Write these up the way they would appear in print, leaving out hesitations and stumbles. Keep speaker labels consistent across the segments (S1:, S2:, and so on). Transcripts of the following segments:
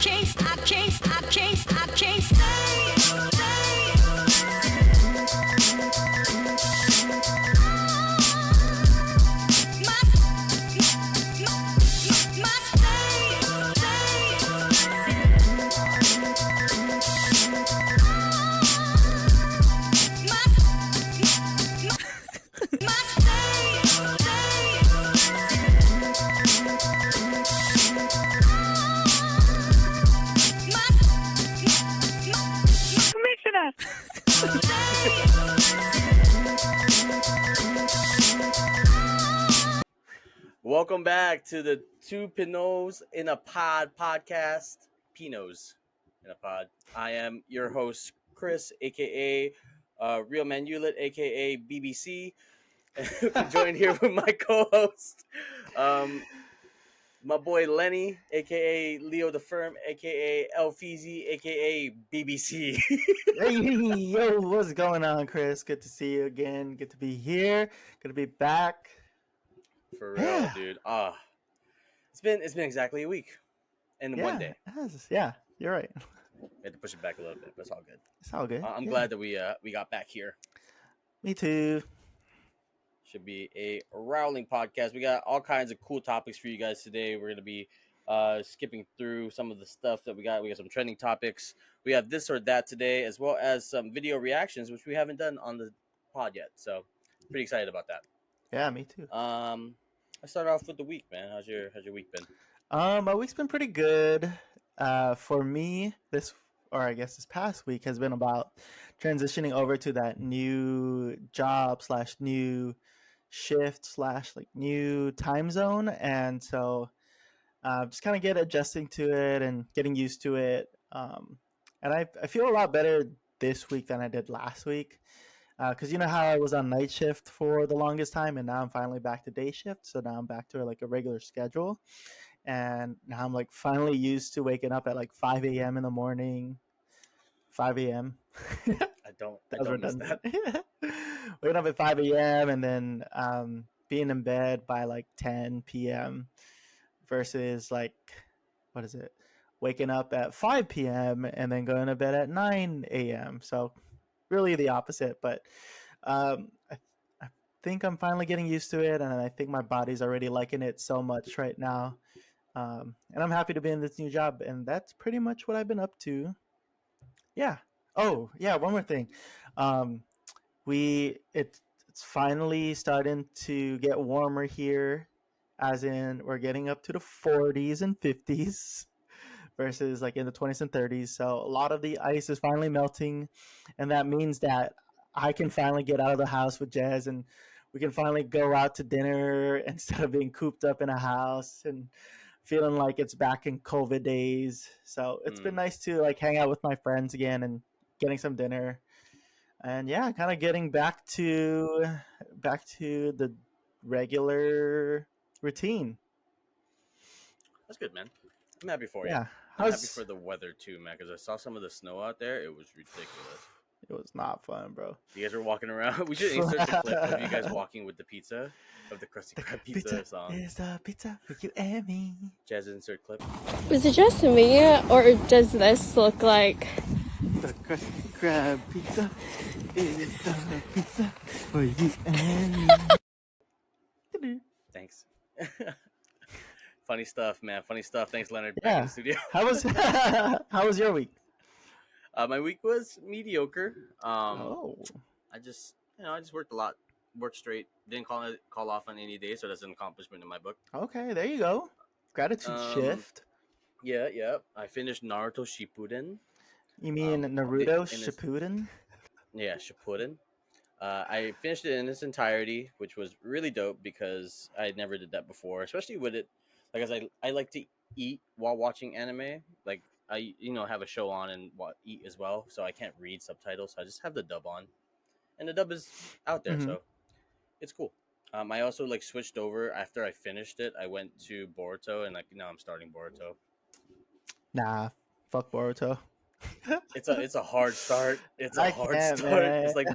S1: can't stay.
S2: Welcome back to the Two Pinots in a Pod podcast. Pinos in a Pod. I am your host, Chris, aka Real Man Ulit, aka BBC. Joined here with my co-host, my boy Lenny, aka Leo the Firm, aka El Feezy, aka BBC.
S3: Hey, yo, what's going on, Chris? Good to see you again. Good to be here. Good to be back.
S2: For real, dude. It's been exactly a week and one day.
S3: Yeah, you're right.
S2: We had to push it back a little bit, but it's all good.
S3: It's all good.
S2: I'm glad that we got back here.
S3: Me too.
S2: Should be a rowling podcast. We got all kinds of cool topics for you guys today. We're gonna be skipping through some of the stuff that we got. We got some trending topics. We have this or that today, as well as some video reactions, which we haven't done on the pod yet. So pretty excited about that.
S3: Yeah, me too.
S2: I start off with the week, man. How's your week been?
S3: My week's been pretty good. For me, this past week has been about transitioning over to that new job / new shift / like new time zone, and so just kind of get adjusting to it and getting used to it. And I feel a lot better this week than I did last week. Because you know how I was on night shift for the longest time, and now I'm finally back to day shift. So now I'm back to like a regular schedule, and now I'm like finally used to waking up at like 5 a.m. in the morning. 5 a.m.
S2: I don't miss that.
S3: Waking up at 5 a.m. and then being in bed by like 10 p.m. versus like, what is it? Waking up at 5 p.m. and then going to bed at 9 a.m. So really the opposite, but I think I'm finally getting used to it, and I think my body's already liking it so much right now, and I'm happy to be in this new job, and that's pretty much what I've been up to. Yeah. Oh yeah, one more thing. It's finally starting to get warmer here, as in we're getting up to the 40s and 50s versus like in the 20s and 30s. So a lot of the ice is finally melting, and that means that I can finally get out of the house with Jez, and we can finally go out to dinner instead of being cooped up in a house and feeling like it's back in COVID days. So it's been nice to like hang out with my friends again and getting some dinner. And yeah, kind of getting back to the regular routine.
S2: That's good, man. I'm happy for you.
S3: Yeah.
S2: I'm happy for the weather too, man, because I saw some of the snow out there. It was ridiculous.
S3: It was not fun, bro.
S2: You guys were walking around. We should insert the clip of you guys walking with the pizza, of the Krusty Krab pizza song.
S3: There's a pizza for you and me.
S2: Jazz, insert clip.
S4: Is it just me, or does this look like
S3: the Krusty Krab pizza is the pizza for you and me?
S2: Thanks. Funny stuff, man. Funny stuff. Thanks, Leonard.
S3: Yeah.
S2: Back in the studio.
S3: How was your week?
S2: My week was mediocre.
S3: Oh.
S2: I just worked a lot, worked straight. Didn't call off on any day, so that's an accomplishment in my book.
S3: Okay, there you go. Gratitude shift.
S2: Yeah. I finished Naruto Shippuden.
S3: You mean Naruto Shippuden?
S2: Yeah, Shippuden. I finished it in its entirety, which was really dope because I never did that before, especially with it. Like, as I like to eat while watching anime. Like, I have a show on and eat as well, so I can't read subtitles. So I just have the dub on, and the dub is out there, so it's cool. I also like switched over after I finished it. I went to Boruto, and like now I'm starting Boruto.
S3: Nah, fuck Boruto.
S2: It's a hard start. It's a hard start. Man. It's like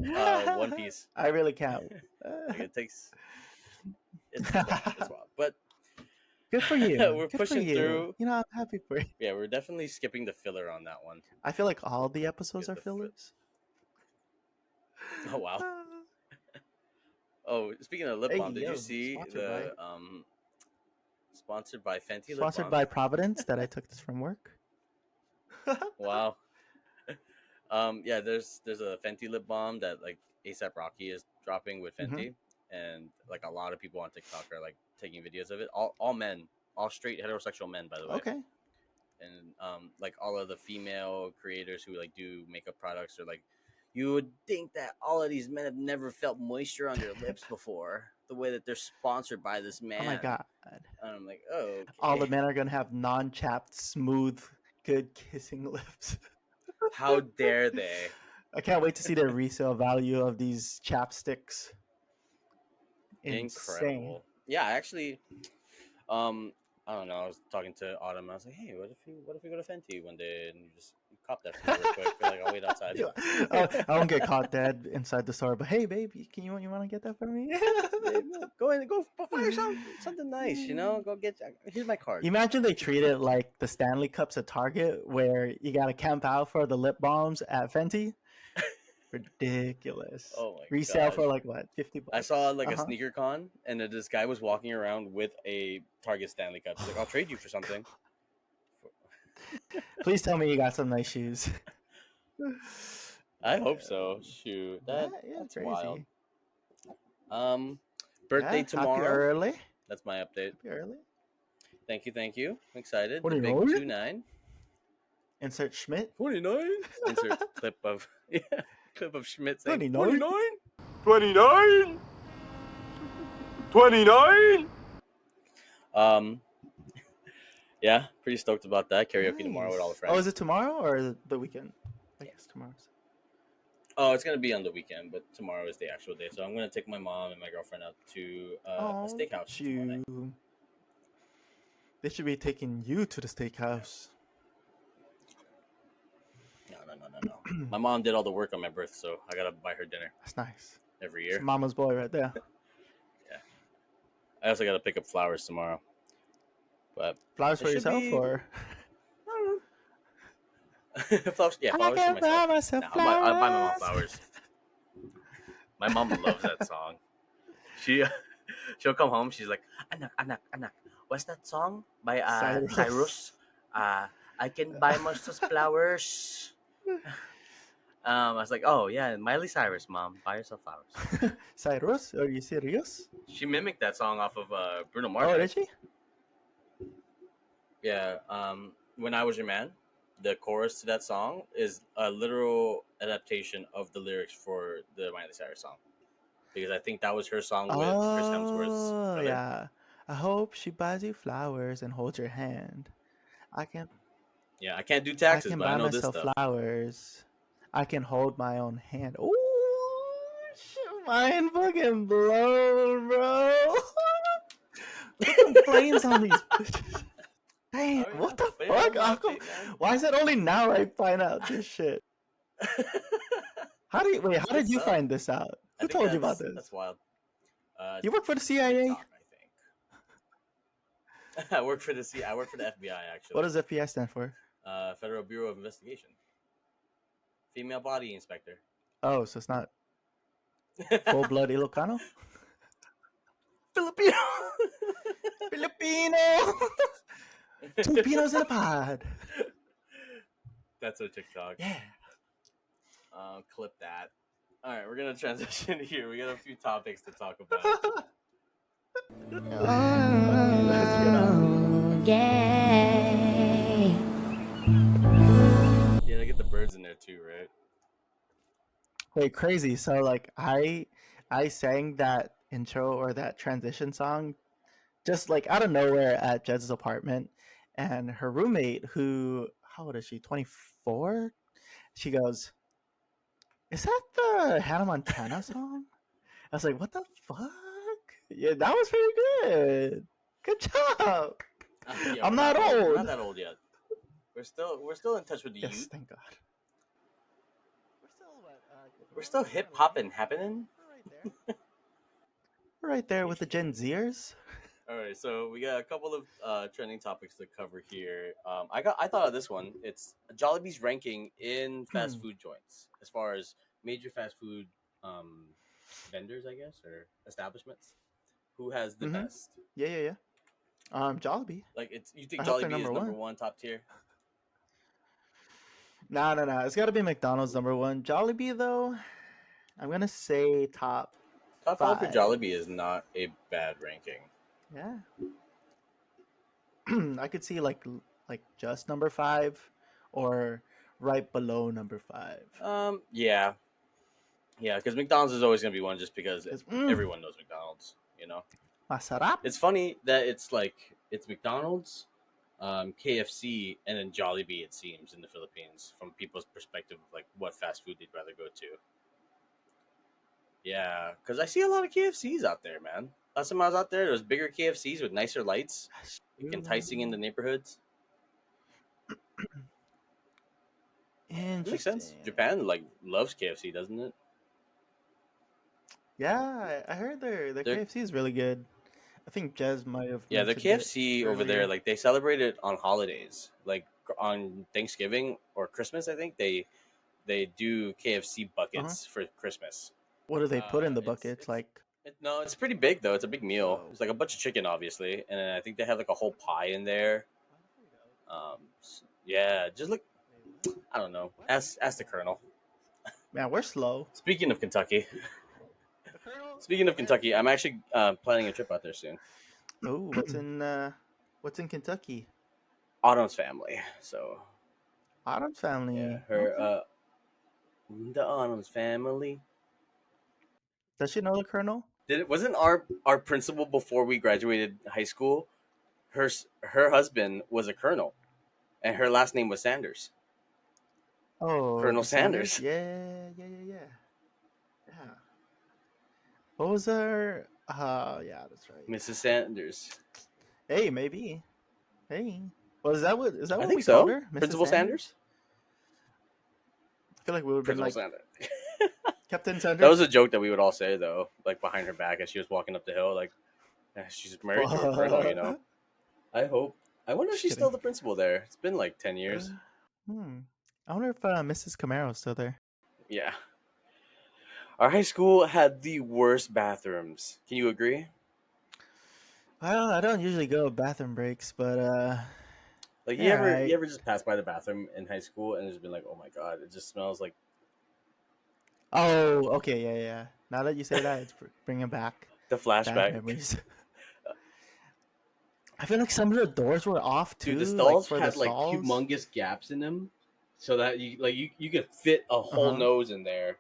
S2: One Piece.
S3: I really can't.
S2: Like, it's wild. But
S3: Good for you.
S2: We're
S3: Good for
S2: pushing
S3: you.
S2: through.
S3: You know, I'm happy for you.
S2: Yeah, we're definitely skipping the filler on that one.
S3: I feel like all the episodes
S2: Get
S3: are
S2: the
S3: fillers.
S2: Oh wow. Oh, speaking of lip
S3: Hey,
S2: balm, did you
S3: yo,
S2: see
S3: sponsored by
S2: the sponsored by Fenty Lip Balm?
S3: Providence that I took this from work.
S2: Wow. Yeah, there's a Fenty lip balm that like ASAP Rocky is dropping with
S3: Mhm.
S2: Fenty, and like a lot of people on TikTok are like taking videos of it. All men, all straight heterosexual men, by the way.
S3: Okay.
S2: And like all of the female creators who like do makeup products are like, you would think that all of these men have never felt moisture on their lips before. The way that they're sponsored by this man.
S3: Oh my god.
S2: And I'm like, oh,
S3: All
S2: okay.
S3: the men are gonna have non-chapped, smooth, good kissing lips.
S2: How dare they?
S3: I can't wait to see the resale value of these chapsticks. Insane.
S2: Incredible. Yeah, actually, I don't know. I was talking to Autumn. And I was like, "Hey, what if we go to Fenty one day and you cop that for me real quick? I feel like I'll wait outside."
S3: Yeah. I won't get caught dead inside the store, but hey, baby, you want to get that for me?
S2: Babe, go buy yourself something nice. You know, go get. Here's my card.
S3: Imagine they treat it like the Stanley Cups at Target, where you gotta camp out for the lip balms at Fenty. Ridiculous.
S2: Oh my
S3: Resale
S2: gosh.
S3: for like what, $50?
S2: I saw like a
S3: Uh-huh.
S2: sneaker con, and then this guy was walking around with a Target Stanley Cup. He's like, "I'll trade you for something."
S3: Please tell me you got some nice shoes.
S2: I hope so. Shoot, that's
S3: crazy.
S2: wild. Birthday
S3: Yeah,
S2: tomorrow.
S3: Happy early.
S2: That's my update.
S3: Happy early.
S2: Thank you. I'm excited.
S3: What
S2: The
S3: are
S2: big
S3: you
S2: 29.
S3: Insert Schmidt.
S2: 29. Insert clip of clip of Schmidt saying
S3: 29?
S2: 29. 29. Yeah, pretty stoked about that. Karaoke tomorrow with all the
S3: Nice.
S2: friends.
S3: Oh, is it tomorrow or the weekend? I guess tomorrow's.
S2: Oh, it's gonna be on the weekend, but tomorrow is the actual day. So I'm gonna take my mom and my girlfriend out to a steakhouse tomorrow night.
S3: They should be taking you to the steakhouse.
S2: No. My mom did all the work on my birth, so I gotta buy her dinner
S3: That's nice.
S2: every
S3: It's
S2: year.
S3: mama's boy right there.
S2: I also gotta pick up flowers tomorrow. But
S3: Flowers
S2: it
S3: for
S2: should
S3: yourself
S2: be-
S3: or?
S2: flowers, yeah, flowers for myself. Nah, I'll buy my mom flowers. My mom loves that song. She'll come home. She's like, anak. What's that song by Cyrus? I can buy Monsters flowers. I was like, oh yeah, Miley Cyrus, mom, buy yourself flowers.
S3: Cyrus? Are you serious?
S2: She mimicked that song off of Bruno Mars.
S3: Oh, did she?
S2: Yeah. When I Was Your Man, the chorus to that song is a literal adaptation of the lyrics for the Miley Cyrus song. Because I think that was her song with Chris Hemsworth's brother.
S3: Yeah. I hope she buys you flowers and holds your hand. I can
S2: do taxes,
S3: I can
S2: but
S3: buy
S2: I know this
S3: myself
S2: stuff.
S3: flowers. I can hold my own hand. Ooh, shit, mind fucking blown, bro. Put some flames on these bitches. Hey,
S2: Oh, yeah.
S3: what the
S2: But yeah,
S3: fuck?
S2: that's my
S3: How come-
S2: update, man.
S3: Why is it only now I find out this shit? How did
S2: Good
S3: you
S2: stuff.
S3: find this out?
S2: I
S3: Who
S2: think
S3: told you about
S2: that's-
S3: this?
S2: That's wild.
S3: You work for the CIA?
S2: TikTok, I think. I work for the FBI actually.
S3: What does FBI stand for?
S2: Federal Bureau of Investigation. Female body inspector.
S3: Oh, so it's not full blood Ilocano?
S2: Filipino.
S3: Filipino! Two Pinos in a pod.
S2: That's a TikTok.
S3: Yeah.
S2: Clip that. All right, we're gonna transition here. We got a few topics to talk about.
S1: Yeah.
S2: Yeah, they get the birds in there too, right?
S3: Wait, crazy. So like I sang that intro or that transition song just like out of nowhere at Jed's apartment, and her roommate, who, how old is she? 24? She goes, "Is that the Hannah Montana song?" I was like, "What the fuck?" Yeah, that was pretty good. Good job.
S2: Yeah,
S3: I'm
S2: we're
S3: not
S2: We're
S3: old.
S2: not that old yet. We're still in touch with the
S3: Yes,
S2: youth.
S3: thank God.
S2: We're still hip hop and happening.
S3: We're right there with the Gen Zers.
S2: All right, so we got a couple of trending topics to cover here. I thought of this one. It's Jollibee's ranking in fast food joints as far as major fast food um, vendors, I guess, or establishments. Who has the
S3: Mm-hmm.
S2: best?
S3: Yeah. Jollibee.
S2: Like, it's you think
S3: I hope they're
S2: Jollibee is
S3: number
S2: number
S3: one.
S2: one, top tier?
S3: No. It's got to be McDonald's number one. Jollibee though, I'm gonna say top
S2: Top five for
S3: 5.
S2: Jollibee is not a bad ranking.
S3: Yeah. I could see like just number 5 or right below number 5.
S2: Yeah, because McDonald's is always gonna be one, just because
S3: 'Cause,
S2: everyone knows McDonald's. You know,
S3: masarap.
S2: it's funny that it's McDonald's, KFC, and then Jollibee. It seems in the Philippines, from people's perspective, of like what fast food they'd rather go to. Yeah, because I see a lot of KFCs out there, man. Last time I was out there was bigger KFCs with nicer lights, like enticing in the neighborhoods. It makes sense.
S3: Interesting.
S2: Japan loves KFC, doesn't it?
S3: Yeah, I heard their
S2: They're
S3: KFC is really good. I think Jez might have
S2: Yeah, the
S3: mentioned it
S2: KFC over there,
S3: earlier.
S2: like they celebrate it on holidays, like on Thanksgiving or Christmas. I think they do KFC
S3: Uh-huh.
S2: buckets for Christmas.
S3: What do they put in the
S2: It's
S3: buckets? Like,
S2: no, it's pretty big though. It's a big meal.
S3: oh,
S2: It's like a bunch of chicken, obviously, and then I think they have like a whole pie in there. Yeah, just look. I don't know. Ask the Colonel.
S3: man, we're slow.
S2: Speaking of Kentucky, I'm actually planning a trip out there soon.
S3: Oh, what's in Kentucky?
S2: Autumn's family. So
S3: Adam's family.
S2: yeah, her
S3: Okay.
S2: the Autumn's family.
S3: Does she know the Colonel?
S2: Wasn't our principal before we graduated high school? Her husband was a colonel, and her last name was Sanders.
S3: Oh,
S2: Colonel
S3: the Sanders.
S2: Sanders.
S3: Yeah. What was her? Yeah, that's right.
S2: Mrs. Sanders.
S3: Hey, maybe. Hey, well, is that
S2: I
S3: what
S2: think
S3: we called
S2: so.
S3: her, Mrs.
S2: Principal
S3: Sanders?
S2: Sanders.
S3: I feel like we would have been
S2: Principal
S3: like
S2: Sanders.
S3: Captain
S2: That was
S3: Sanders.
S2: a joke that we would all say though, like behind her back as she was walking up the hill, like she's married to a colonel. You know. I hope. I wonder if
S3: Just
S2: she's still
S3: kidding.
S2: the principal there. It's been like 10 years.
S3: Hmm. I wonder if Mrs. Camaro's still there.
S2: Yeah. Our high school had the worst bathrooms. Can you agree?
S3: Well, I don't usually go bathroom breaks, but
S2: Like you
S3: yeah,
S2: ever you
S3: right.
S2: ever just pass by the bathroom in high school and just been like, oh my god, it just smells like
S3: Oh, okay, yeah. Now that you say that, it's bringing back
S2: the
S3: bad
S2: flashback.
S3: memories. I feel like some of the doors were off
S2: Dude, the
S3: too, like
S2: stalls
S3: for the
S2: had like
S3: stalls.
S2: humongous gaps in them, so that you could fit a whole
S3: Uh
S2: nose in there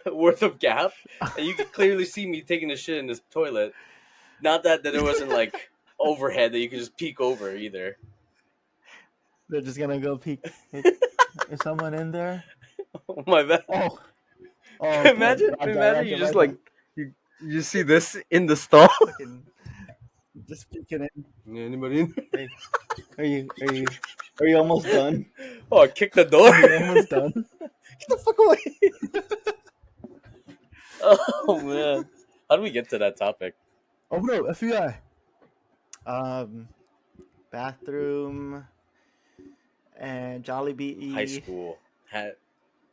S2: worth of gap, and you
S3: huh.
S2: could clearly see me taking a shit in this toilet. Not that it wasn't like overhead that you could just peek over either.
S3: They're just gonna go peek. Hey, is someone in there?
S2: Oh my bad.
S3: Oh, oh, okay.
S2: Imagine you just like
S3: Roger.
S2: you see this in the stall.
S3: Fucking just peeking in.
S2: Anybody in there?
S3: Hey, are you almost done?
S2: Oh, I kicked the door.
S3: Are you almost done?
S2: Get the fuck away. Oh man. How do we get to that topic?
S3: Oh no, FBI. Um, bathroom and
S2: High
S3: Jollibee,
S2: school. Had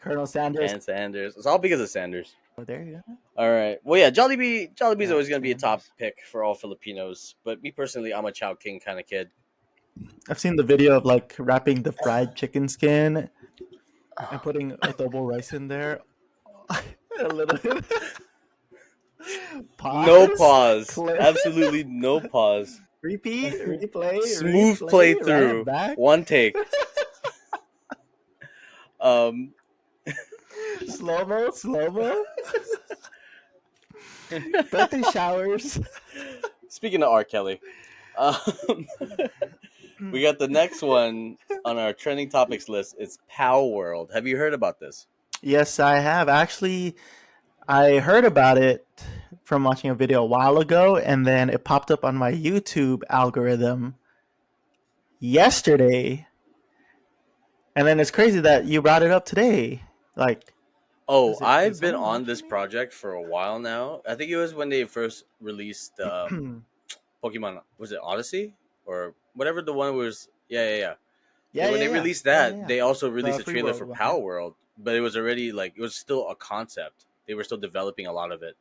S3: Colonel Sanders.
S2: and Sanders. It's all because of Sanders.
S3: Oh, there you go.
S2: All right. Well, yeah, Jollibee's
S3: Yeah,
S2: always gonna be a top
S3: Sanders.
S2: pick for all Filipinos. But me personally, I'm a Chow King kind of kid.
S3: I've seen the video of like wrapping the fried chicken skin and putting adobo rice in there. A little bit. Pause.
S2: No pause.
S3: Clip.
S2: Absolutely no pause.
S3: Repeat. Replay.
S2: Smooth
S3: Replay. Run
S2: playthrough.
S3: it back.
S2: One take. Um.
S3: Slow mo. Birthday showers.
S2: Speaking of R. Kelly, um, we got the next one on our trending topics list. It's Pow World. Have you heard about this?
S3: Yes, I have. Actually, I heard about it from watching a video a while ago, and then it popped up on my YouTube algorithm yesterday. And then it's crazy that you brought it up today. Like,
S2: Oh,
S3: is
S2: I've been
S3: someone
S2: on this
S3: watching
S2: project for a while now. I think it was when they first released
S3: it?
S2: Pokemon, was it Odyssey or whatever the one was? Yeah.
S3: Yeah,
S2: When
S3: yeah,
S2: they
S3: yeah,
S2: released
S3: yeah,
S2: that,
S3: yeah, yeah.
S2: they also released
S3: The
S2: a
S3: free
S2: trailer
S3: world
S2: for
S3: one. Yeah.
S2: Power World, but it was already like it was still a concept. They were still developing a lot of it,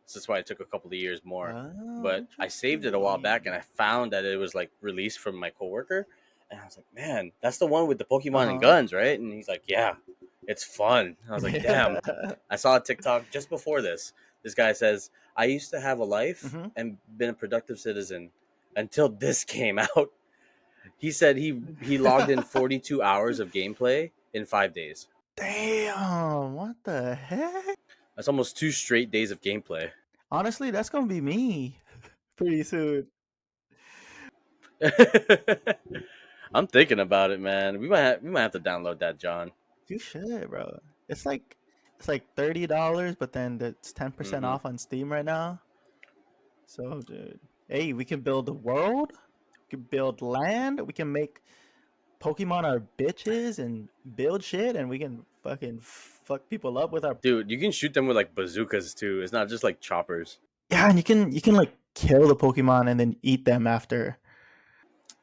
S2: so that's why it took a couple of years more.
S3: Oh,
S2: But I saved it a while back, and
S3: interesting.
S2: I found that it was like released from my coworker, and I was like, "Man, that's the one with the
S3: Uh
S2: Pokemon and
S3: huh.
S2: guns, right?" And he's like, "Yeah, it's fun." I was like, "Damn." I saw a TikTok just before this. This guy says, "I used to have a life
S3: Mm-hmm.
S2: and been a productive citizen until this came out." He said he logged in 42 hours of gameplay in 5 days.
S3: Damn, what the heck?
S2: That's almost 2 straight days of gameplay.
S3: Honestly, that's gonna be me pretty soon.
S2: I'm thinking about it, man. We might have to download that, John.
S3: You should, bro. It's like $30, but then it's 10%
S2: Hmm.
S3: off on Steam right now. So, dude, hey, we can build a world. We can build land. We can make Pokemon our bitches and build shit, and we can fucking fuck people up with our.
S2: Dude, you can shoot them with like bazookas too. It's not just like choppers.
S3: Yeah, and you can like kill the Pokemon and then eat them after.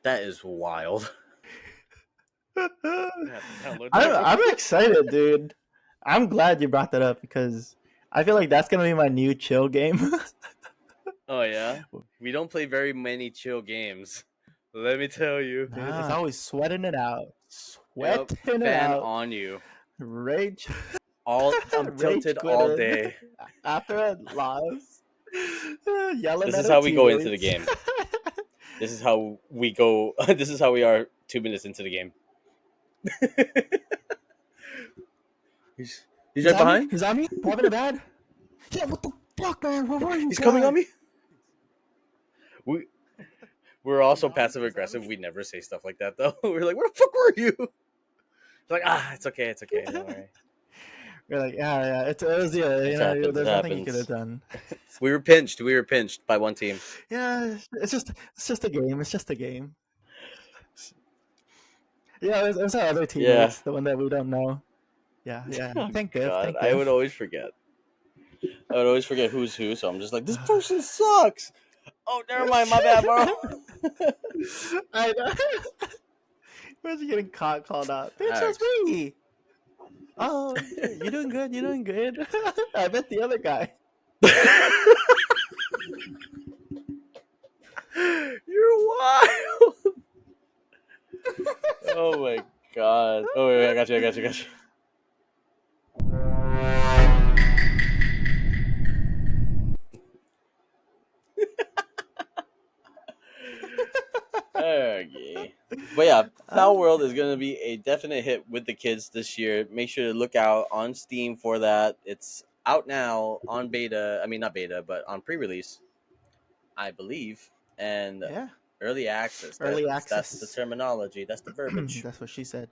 S2: That is wild.
S3: I'm
S2: I have to download that real
S3: I'm
S2: quick.
S3: excited, dude. I'm glad you brought that up because I feel like that's gonna be my new chill game.
S2: Oh yeah, we don't play very many chill games. Let me tell you.
S3: Dude, it's always sweating it out,
S2: Yep,
S3: sweating it
S2: fan
S3: out,
S2: on you.
S3: rage,
S2: All I'm
S3: rage
S2: tilted all
S3: quitting
S2: day.
S3: after a loss, yelling
S2: This
S3: at
S2: is
S3: our
S2: how we go into the
S3: teammates.
S2: game. This is how we go. This is how we are 2 minutes into the game. he's he's
S3: He's
S2: right
S3: on me.
S2: behind.
S3: He's on me. Having a bad. Yeah, what the fuck, man? Where were you,
S2: He's coming on
S3: guy?
S2: me. We we're also
S3: He's on me.
S2: passive
S3: He's on
S2: aggressive.
S3: me.
S2: We never say stuff like that though. We're like, where the fuck were you? It's like, it's okay, don't worry.
S3: We're like, yeah. It was yeah.
S2: It happens. It
S3: There's nothing you could have
S2: happens.
S3: done.
S2: We were pinched. We were pinched by one team.
S3: Yeah, it's just a game. It's just a game. Yeah, it was our other
S2: Yeah.
S3: teammates, the one that we don't know. Yeah, yeah.
S2: Oh
S3: Thank Biff.
S2: God,
S3: Thank
S2: I would
S3: Biff.
S2: always forget. I would always forget who's who. So I'm just like, this person sucks. Oh, never mind. My bad, bro.
S3: I know. Where's he getting called out? Bitch, that's
S2: Facts.
S3: me. Oh, you're doing good. You're doing good. I bet the other guy.
S2: You're wild. Oh my God. Oh wait, I got you. Okay. But yeah, Power World is going to be a definite hit with the kids this year. Make sure to look out on Steam for that. It's out now on beta. I mean, not beta, but on pre-release, I believe, and
S3: Yeah,
S2: early access.
S3: early
S2: That's the
S3: access.
S2: terminology. That's the verbiage.
S3: That's what she said.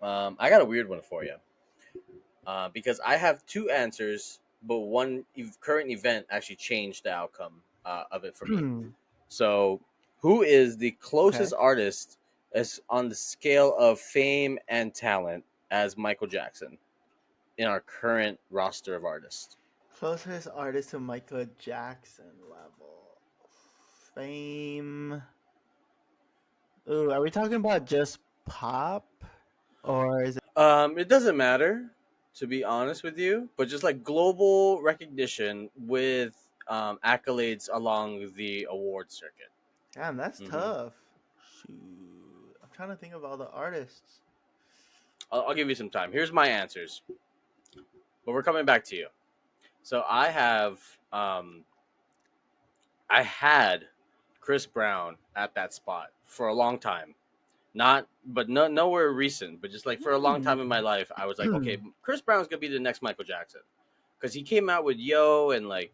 S2: I got a weird one for you. Because I have two answers, but one current event actually changed the outcome of it for me. So, who is the closest
S3: Okay.
S2: artist as on the scale of fame and talent as Michael Jackson in our current roster of artists?
S3: Closest artist to Michael Jackson level. Fame. Ooh, are we talking about just pop? Or is it.
S2: It doesn't matter, to be honest with you, but just like global recognition with accolades along the award circuit.
S3: Damn, that's
S2: Hmm.
S3: tough. Shoot. I'm trying to think of all the artists.
S2: I'll give you some time. Here's my answers, but we're coming back to you. So I had Chris Brown at that spot for a long time. Nowhere recent, but just like for a long time in my life, I was like, okay, Chris Brown's gonna be the next Michael Jackson because he came out with Yo and like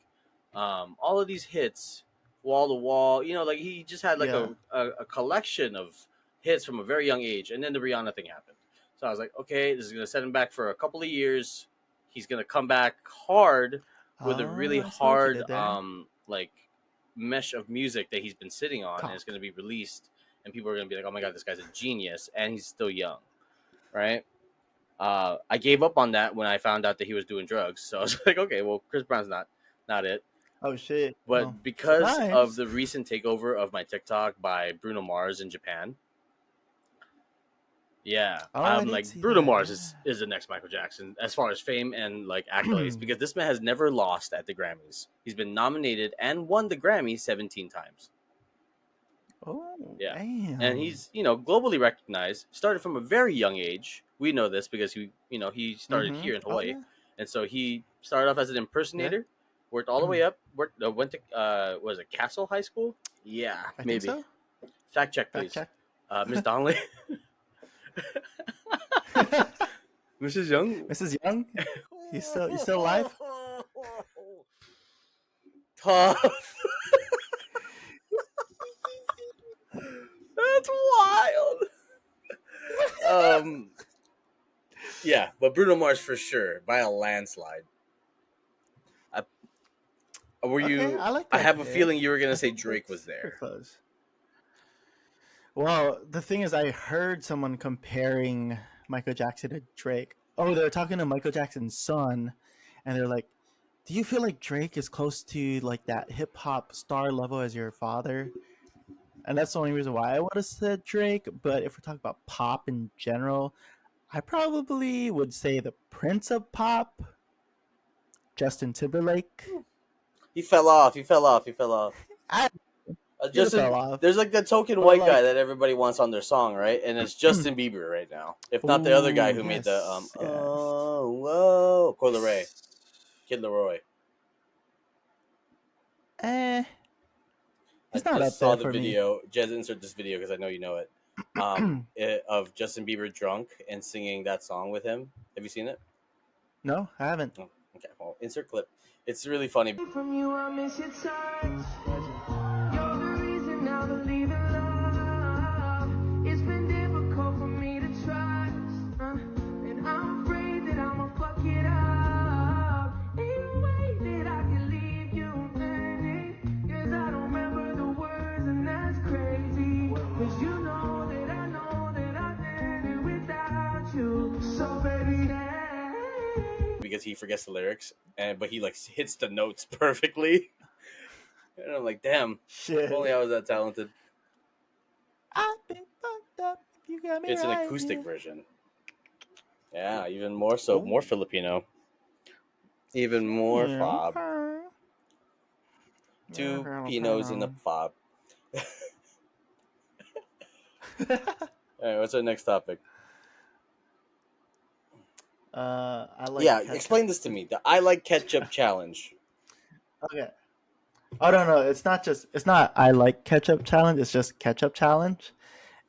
S2: all of these hits, wall to wall. Like he just had like
S3: Yeah.
S2: a collection of hits from a very young age, and then the Rihanna thing happened. So I was like, okay, this is gonna set him back for a couple of years. He's gonna come back hard with a really
S3: Oh, I see what you
S2: hard
S3: did there.
S2: like mesh of music that he's been sitting on, and it's
S3: Comp.
S2: gonna be released, and people are gonna be like, oh my god, this guy's a genius, and he's still young, right? I gave up on that when I found out that he was doing drugs. So I was like, okay, well, Chris Brown's not it.
S3: Oh shit!
S2: But
S3: Oh,
S2: because of
S3: surprise!
S2: the recent takeover of my TikTok by Bruno Mars in Japan, yeah,
S3: Oh, I
S2: I'm
S3: did
S2: like
S3: see
S2: Bruno
S3: that.
S2: Mars
S3: Yeah.
S2: is the next Michael Jackson as far as fame and like accolades because this man has never lost at the Grammys. He's been nominated and won the Grammy 17 times.
S3: Oh,
S2: Yeah. And
S3: damn.
S2: he's, globally recognized, started from a very young age. We know this because he started
S3: Mm-hmm.
S2: here in
S3: Oh
S2: Hawaii.
S3: yeah.
S2: And so he started off as an
S3: Yeah.
S2: impersonator, worked all the way up, went to was it Castle High School? Yeah,
S3: I think
S2: maybe.
S3: so.
S2: Fact check
S3: Fact
S2: please.
S3: check.
S2: Miss Donnelly. Mrs. Young.
S3: Mrs. Young, you still alive?
S2: Tough. That's wild. Um Yeah, but Bruno Mars for sure by a landslide. I, were
S3: Okay,
S2: you?
S3: I like
S2: I
S3: that
S2: have a
S3: pick.
S2: feeling you were gonna
S3: I
S2: say
S3: think
S2: Drake was
S3: that's pretty
S2: there.
S3: close. Well, the thing is, I heard someone comparing Michael Jackson to Drake. Oh, they're talking to Michael Jackson's son, and they're like, "Do you feel like Drake is close to like that hip hop star level as your father?" And that's the only reason why I would have said Drake. But if we're talking about pop in general, I probably would say the Prince of Pop, Justin Timberlake.
S2: He fell off. He fell off. He fell off.
S3: I should have fell
S2: Justin,
S3: off,
S2: there's like the token
S3: but
S2: white guy
S3: like,
S2: that everybody wants on their song, right? And it's Justin Bieber right now. If not the other guy
S3: oh
S2: who made the
S3: yes,
S2: whoa, Coi Leray, Kid Leroy.
S3: eh,
S2: I
S3: he's not
S2: just
S3: up
S2: saw
S3: there
S2: the
S3: for me.
S2: video. Jez, insert this video because I know you know it. Of Justin Bieber drunk and singing that song with him. Have you seen it?
S3: No, I haven't.
S2: Oh, okay, well, insert clip. It's really funny.
S5: From you, I miss your touch. You're the reason I believe in love. It's been difficult for me to trust, and I'm afraid that I'ma fuck it up. Ain't no way that I can leave you hanging, 'cause I don't remember the words, and that's crazy. 'Cause you know that I did it without you. So baby, hey.
S2: Because he forgets the lyrics, but he like hits the notes perfectly. And I'm like, damn, if only I
S3: Shit,
S2: was that talented.
S3: I've been fucked up. If you got me
S2: It's an
S3: right
S2: acoustic
S3: here.
S2: version. Yeah, even more so,
S3: Oh,
S2: more Filipino, even more
S3: yeah,
S2: fob.
S3: okay.
S2: Two
S3: Okay,
S2: Pinos in a fob.
S3: okay.
S2: All right, what's our next topic?
S3: I like
S2: Yeah,
S3: ketchup.
S2: explain this to me. The I like ketchup challenge.
S3: Okay. Oh no, it's not I like ketchup challenge. It's just ketchup challenge.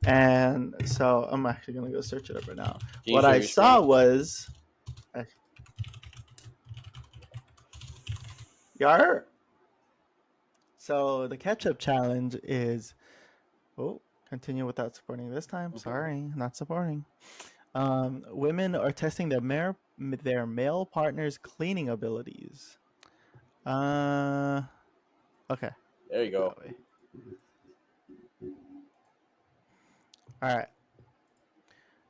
S3: And so I'm actually gonna go search it up right now.
S2: Can you
S3: What
S2: share
S3: I
S2: your screen?
S3: saw was, Yar. So the ketchup challenge is, oh, continue without supporting this time. Sorry, not supporting. Women are testing their male partner's cleaning abilities. Okay.
S2: There you go.
S3: That way. All right.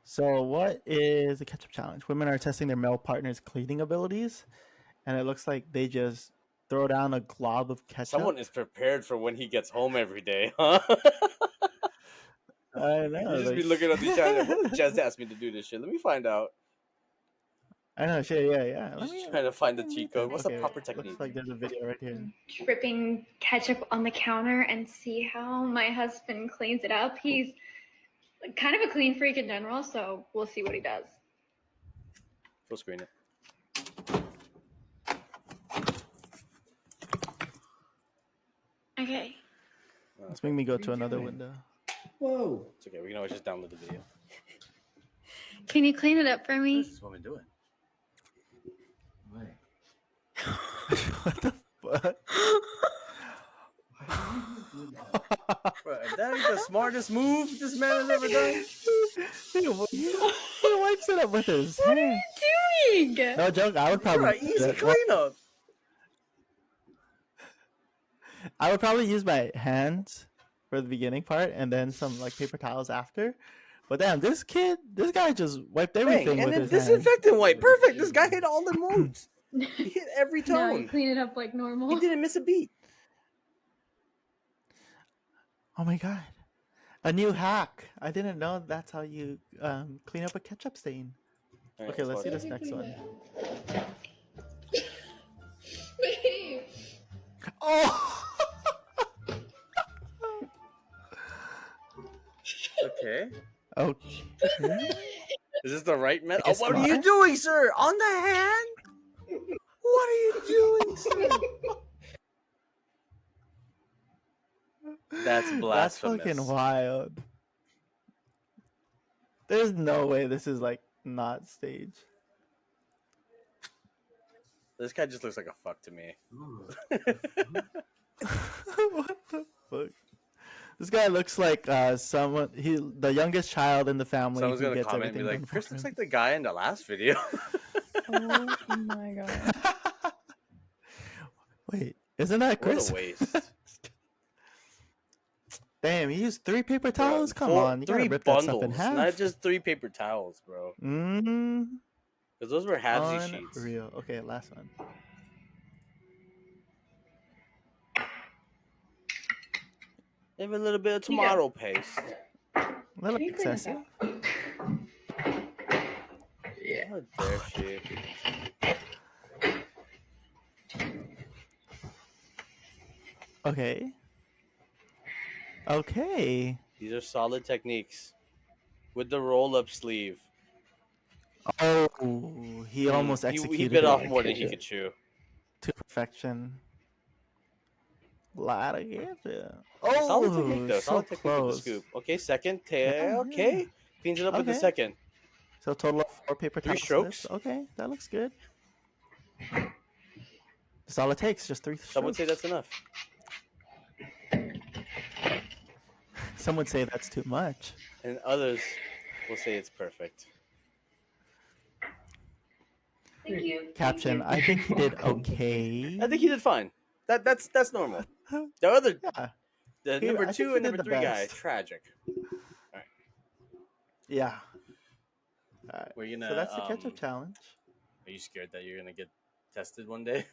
S3: So what is the ketchup challenge? Women are testing their male partner's cleaning abilities, and it looks like they just throw down a glob of ketchup.
S2: Someone is prepared for when he gets home every day, huh?
S3: I know.
S2: You just
S3: Like,
S2: be looking at the channel. What did Jez ask me to do this shit? Let me find out.
S3: I know. Shit. Yeah.
S2: You're just trying to find the cheat code. What's the
S3: Okay,
S2: proper technique?
S3: looks like there's a video right here.
S6: Dripping ketchup on the counter and see how my husband cleans it up. He's kind of a clean freak in general, so we'll see what he does.
S2: Full screen it.
S6: Okay.
S3: Let's make me go to another window.
S2: Whoa. It's okay. We can always just download the video.
S6: Can you clean it up for me?
S2: This is what we're doing.
S3: What the fuck?
S2: Bro, if that ain't the smartest move this man has ever done.
S3: He wipes it up with his
S6: What are
S3: hand.
S6: you doing?
S3: No joke. I would
S2: Bro,
S3: probably
S2: easy cleanup.
S3: I would probably use my hands for the beginning part and then some like paper towels after. But damn, this guy just wiped everything
S2: Dang, and
S3: with
S2: then
S3: his hands.
S2: disinfectant wipe. Perfect. This guy hit all the moves. He hit every
S6: No, you
S2: tone.
S6: clean it up like normal.
S2: He didn't miss a beat.
S3: Oh my god. A new hack. I didn't know that's how you clean up a ketchup stain.
S2: All right,
S3: Okay, let's
S2: watch
S3: see
S2: it.
S3: this next one.
S7: Babe.
S3: Oh!
S2: Okay.
S3: Okay.
S2: Is this the right method?
S3: Guess
S2: What are you
S3: not.
S2: doing, sir? On the hand? What are you doing, sir? That's
S3: That's
S2: blasphemous.
S3: fucking wild. There's no way this is like not staged.
S2: This guy just looks like a fuck to me.
S3: What the fuck? This guy looks like someone. The youngest child in the family.
S2: Someone's
S3: who
S2: gonna
S3: gets
S2: comment and be
S3: everything
S2: like,
S3: done
S2: "Chris
S3: for
S2: looks
S3: him.
S2: like the guy in the last video."
S4: Oh my god.
S3: Wait, isn't that
S2: What
S3: Chris?
S2: a waste.
S3: Damn, he used 3 paper
S2: Bro,
S3: towels. Come on, you gotta
S2: 3
S3: rip that stuff in
S2: bundles,
S3: half.
S2: not just 3 paper towels, bro. Because those were halvesy sheets.
S3: Unreal. Okay, last one.
S2: They have a little bit of
S6: You got-
S2: tomato paste.
S3: A little
S6: Can you clean this
S3: excessive.
S6: up?
S2: How dare she?
S3: Okay. Okay.
S2: These are solid techniques. With the roll-up sleeve.
S3: Oh, he almost executed
S2: He bit
S3: it
S2: off more than he could chew.
S3: to perfection. Lot of ketchup.
S2: Solid
S3: Oh,
S2: technique, though.
S3: so
S2: Solid technique with the
S3: close.
S2: scoop. Okay, second.
S3: Yeah,
S2: Okay.
S3: yeah.
S2: Cleans it up with the
S3: Okay.
S2: second.
S3: So total of 4 paper
S2: 3
S3: towels.
S2: strokes.
S3: Okay, that looks good. That's all it takes, just 3 strokes.
S2: Some would say that's enough.
S3: Some would say that's too much.
S2: And others will say it's perfect.
S6: Thank you.
S3: Caption, I think he did okay.
S2: I think he did fine. That's normal. The other,
S3: Yeah,
S2: the
S3: I
S2: number
S3: think
S2: 2
S3: he
S2: and
S3: did
S2: number
S3: the
S2: 3 guy,
S3: best.
S2: tragic.
S3: yeah. Alright,
S2: We're gonna.
S3: so that's the ketchup challenge.
S2: Are you scared that you're gonna get tested one day?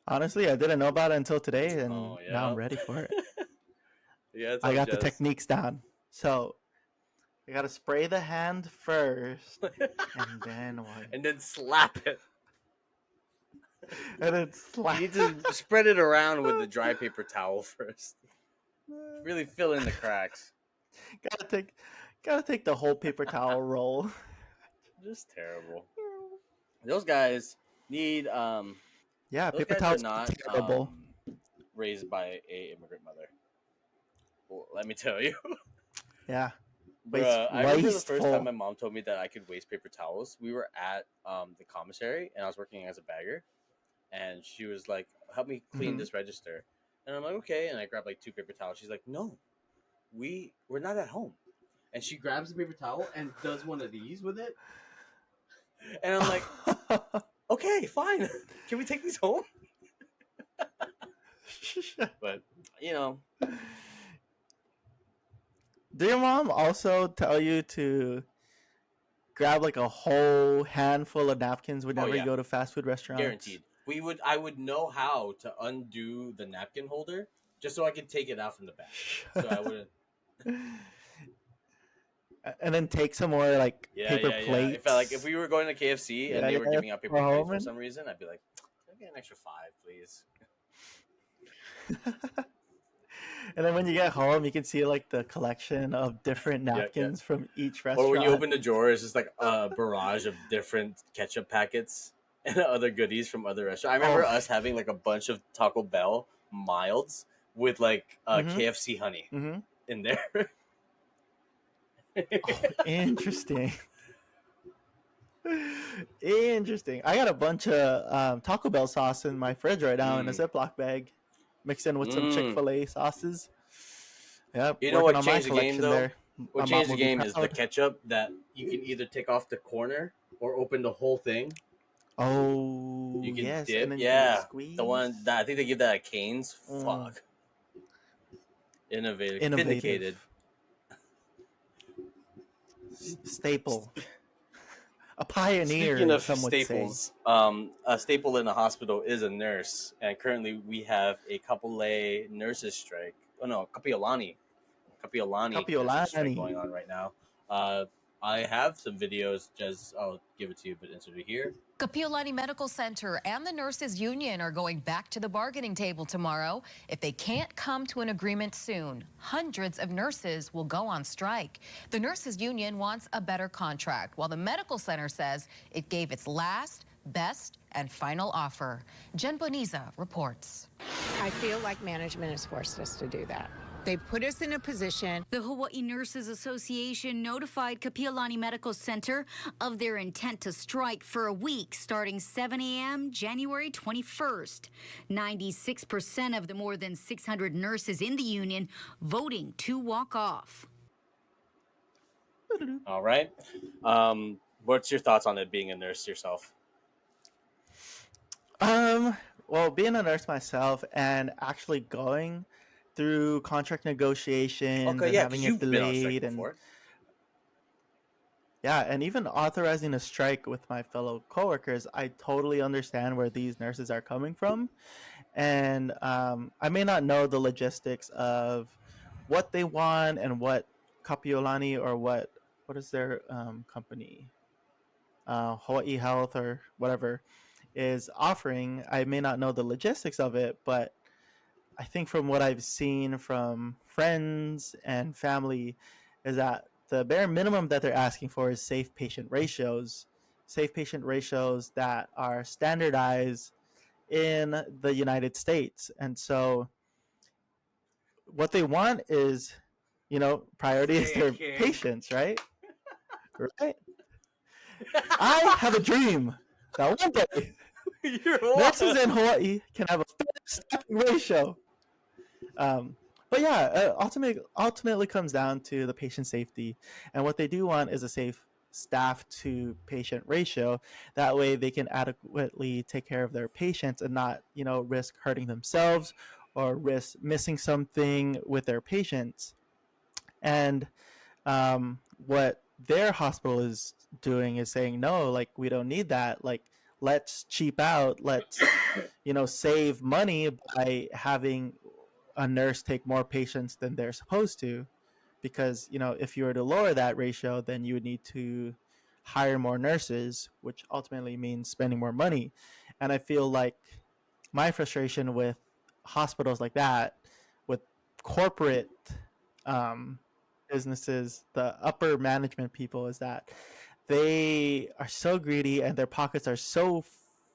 S3: Honestly, I didn't know about it until today, and
S2: Oh, yeah?
S3: now I'm ready for it.
S2: Yeah, it's
S3: I
S2: all
S3: got the
S2: just-
S3: techniques down. So, I gotta spray the hand first, and then what?
S2: and then slap it.
S3: And then slap.
S2: You need to spread it around with the dry paper towel first. Really fill in the cracks.
S3: Gotta take the whole paper towel roll.
S2: Just terrible. Those guys need
S3: Yeah,
S2: those
S3: paper
S2: guys
S3: towels
S2: are
S3: are
S2: not
S3: terrible.
S2: raised by a immigrant mother. Well, let me tell you.
S3: Yeah.
S2: Bruh, I remember the first
S3: Wasteful.
S2: time my mom told me that I could waste paper towels. We were at the commissary and I was working as a bagger, and she was like, "Help me clean
S3: Mhm.
S2: this register." And I'm like, "Okay." And I grabbed like 2 paper towels. She's like, "No, we're not at home." And she grabs the paper towel and does one of these with it. And I'm like, "Okay, fine. Can we take these home?" But you know,
S3: Did your mom also tell you to grab like a whole handful of napkins whenever
S2: yeah.
S3: you go to fast food restaurants?
S2: guaranteed. I would know how to undo the napkin holder just so I could take it out from the back. So I wouldn't.
S3: And then take some more like paper
S2: Yeah.
S3: plates.
S2: If we were going to KFC and
S3: Yeah,
S2: they were
S3: yeah,
S2: giving out paper
S3: for
S2: plates
S3: home
S2: for
S3: and-
S2: some reason, I'd be like, "Can I get an extra 5, please?"
S3: And then when you get home, you can see like the collection of different
S2: Yeah.
S3: napkins from each restaurant.
S2: Or when you open the drawer, it's just like a barrage of different ketchup packets and other goodies from other restaurants. I remember us having like a bunch of Taco Bell milds with like
S3: Mhm.
S2: KFC honey
S3: Mhm.
S2: in there.
S3: Oh, interesting. Interesting. I got a bunch of Taco Bell sauce in my fridge right now in a Ziploc bag, mixed in with some Chick-fil-A sauces. Yep.
S2: You know
S3: working
S2: what
S3: on my
S2: changed the game,
S3: collection
S2: though?
S3: there.
S2: What
S3: My
S2: changed
S3: mom
S2: the
S3: will be
S2: game is the
S3: proud.
S2: ketchup that you can either take off the corner or open the whole thing.
S3: Oh,
S2: You can
S3: yes.
S2: dip.
S3: And then you
S2: Yeah.
S3: can squeeze.
S2: The one that I think they give that at Cane's.
S3: Mm.
S2: Fuck. Innovative.
S3: Innovative.
S2: Vindicated.
S3: Staple. a pioneer,
S2: Speaking of
S3: some would say.
S2: staples, a staple in a hospital is a nurse, and currently we have a Kapolei Nurses Strike. Oh no, Kapi'olani Nurses Strike going
S3: Kapi'olani.
S2: on right now. Uh, I have some videos. Just I'll give it to you, but insert it here.
S8: Kapi'olani Medical Center and the Nurses Union are going back to the bargaining table tomorrow. If they can't come to an agreement soon, hundreds of nurses will go on strike. The Nurses Union wants a better contract, while the medical center says it gave its last, best, and final offer. Jen Boniza reports.
S9: I feel like management has forced us to do that. They put us in a position.
S1: The Hawaii Nurses Association notified Kapi'olani Medical Center of their intent to strike for a week starting 7 a.m. January 21st. 96% of the more than 600 nurses in the union voting to walk off.
S2: All right. What's your thoughts on it being a nurse yourself?
S3: Well, being a nurse myself and actually going through contract negotiations
S2: Okay,
S3: and
S2: yeah,
S3: having
S2: because
S3: it
S2: you've been on strike
S3: delayed and
S2: before.
S3: yeah, and even authorizing a strike with my fellow coworkers, I totally understand where these nurses are coming from. And I may not know the logistics of what they want and what Kapi'olani or what is their company, Hawaii Health or whatever, is offering. I may not know the logistics of it, but I think from what I've seen from friends and family is that the bare minimum that they're asking for is safe patient ratios that are standardized in the United States. And so what they want is, priority is their patients, right? Right? I have a dream that one day nurses in Hawaii can have a fair staffing ratio. But yeah, ultimately comes down to the patient safety, and what they do want is a safe staff to patient ratio. That way, they can adequately take care of their patients and not, risk hurting themselves or risk missing something with their patients. And what their hospital is doing is saying, no, like we don't need that. Like let's cheap out. Let's save money by having a nurse take more patients than they're supposed to, because if you were to lower that ratio, then you would need to hire more nurses, which ultimately means spending more money. And I feel like my frustration with hospitals like that, with corporate businesses, the upper management people, is that they are so greedy and their pockets are so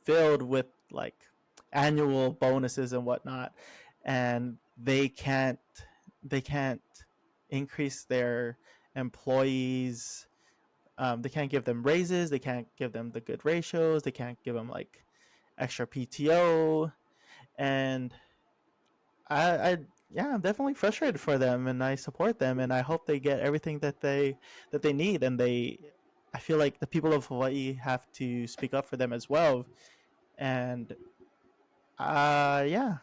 S3: filled with like annual bonuses and whatnot, and they can't increase their employees. They can't give them raises, they can't give them the good ratios, they can't give them like extra PTO. And I'm definitely frustrated for them, and I support them, and I hope they get everything that they need. And I feel like the people of Hawaii have to speak up for them as well. And yeah,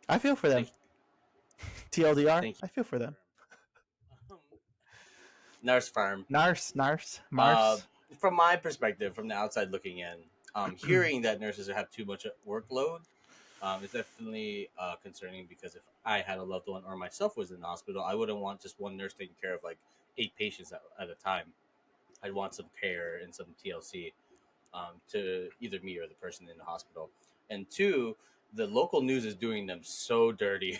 S3: I feel for them. TLDR,
S2: Thank you.
S3: I feel for them.
S2: Nurse farm.
S3: Nurse.
S2: From my perspective, from the outside looking in, hearing that nurses have too much workload is definitely concerning, because if I had a loved one or myself was in the hospital, I wouldn't want just one nurse taking care of like 8 patients at a time. I'd want some care and some TLC to either me or the person in the hospital. And two, the local news is doing them so dirty.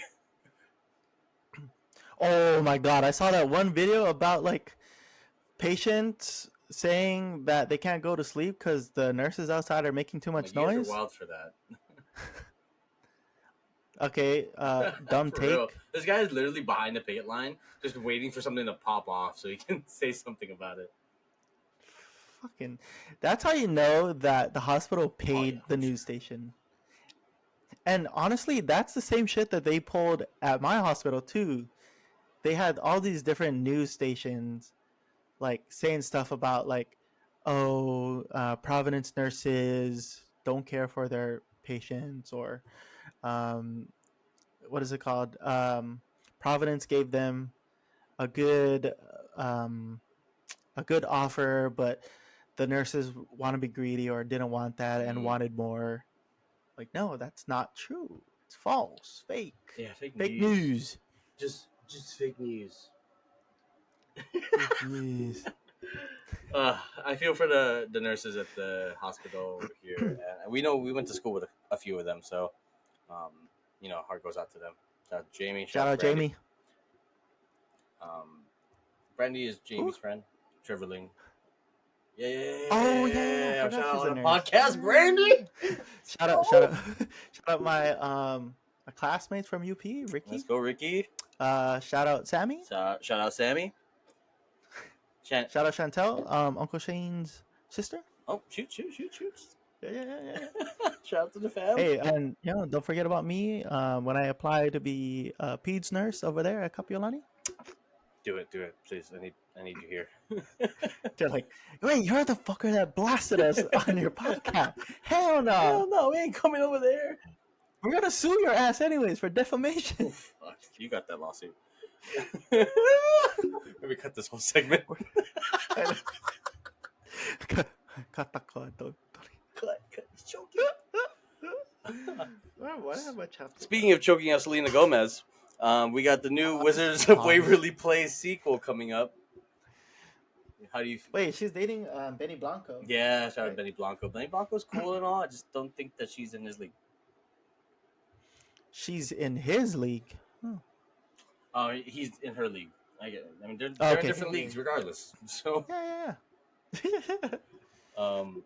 S3: Oh my god, I saw that one video about like patients saying that they can't go to sleep because the nurses outside are making too much
S2: You guys
S3: noise.
S2: are wild for that.
S3: Okay, dumb
S2: For
S3: take.
S2: real. This guy is literally behind the picket line, just waiting for something to pop off so he can say something about it.
S3: Fucking, that's how you know that the hospital paid the news station. And honestly, that's the same shit that they pulled at my hospital too. They had all these different news stations like saying stuff about like, oh, Providence nurses don't care for their patients, or what is it called? Providence gave them a good offer, but the nurses want to be greedy or didn't want that and wanted more. Like, no, that's not true. It's false, fake.
S2: Yeah, fake
S3: news.
S2: Just fake news.
S3: Fake news.
S2: I feel for the nurses at the hospital here. And we know we went to school with a few of them, so heart goes out to them. Shout out Jamie.
S3: Shout out
S2: Brandy.
S3: Jamie.
S2: Brandy is Jamie's friend. Trevorling. Yeah.
S3: Oh yeah. I
S2: Shout
S3: forgot
S2: out
S3: she's
S2: on
S3: a
S2: the
S3: nurse.
S2: podcast, Brandy.
S3: Shout out my classmates from UP, Ricky.
S2: Let's go, Ricky.
S3: Shout out Sammy.
S2: Shout out Sammy.
S3: Shout out Chantel, Uncle Shane's sister.
S2: Oh, shoot.
S3: Yeah.
S2: Shout out to the fam.
S3: Hey, and don't forget about me when I apply to be a peds nurse over there at Kapi'olani.
S2: Do it, please. I need you here.
S3: They're like, wait, you're the fucker that blasted us on your podcast. Hell no.
S2: Hell no, we ain't coming over there.
S3: We're gonna sue your ass anyways for defamation.
S2: Fuck, you got that lawsuit. Maybe cut this whole segment.
S3: Cut.
S2: He's choking.
S3: What have I chopped?
S2: Speaking of choking out Selena Gomez, we got the new Wizards of Waverly Place sequel coming up. How do you
S3: Wait, she's dating Benny Blanco.
S2: Yeah, shout out Benny Blanco. Benny Blanco's cool and all. I just don't think that she's in his league.
S3: She's in his league.
S2: Oh, he's in her league. I get it. I mean, they're
S3: Okay.
S2: in different leagues regardless. So
S3: Yeah.
S2: I don't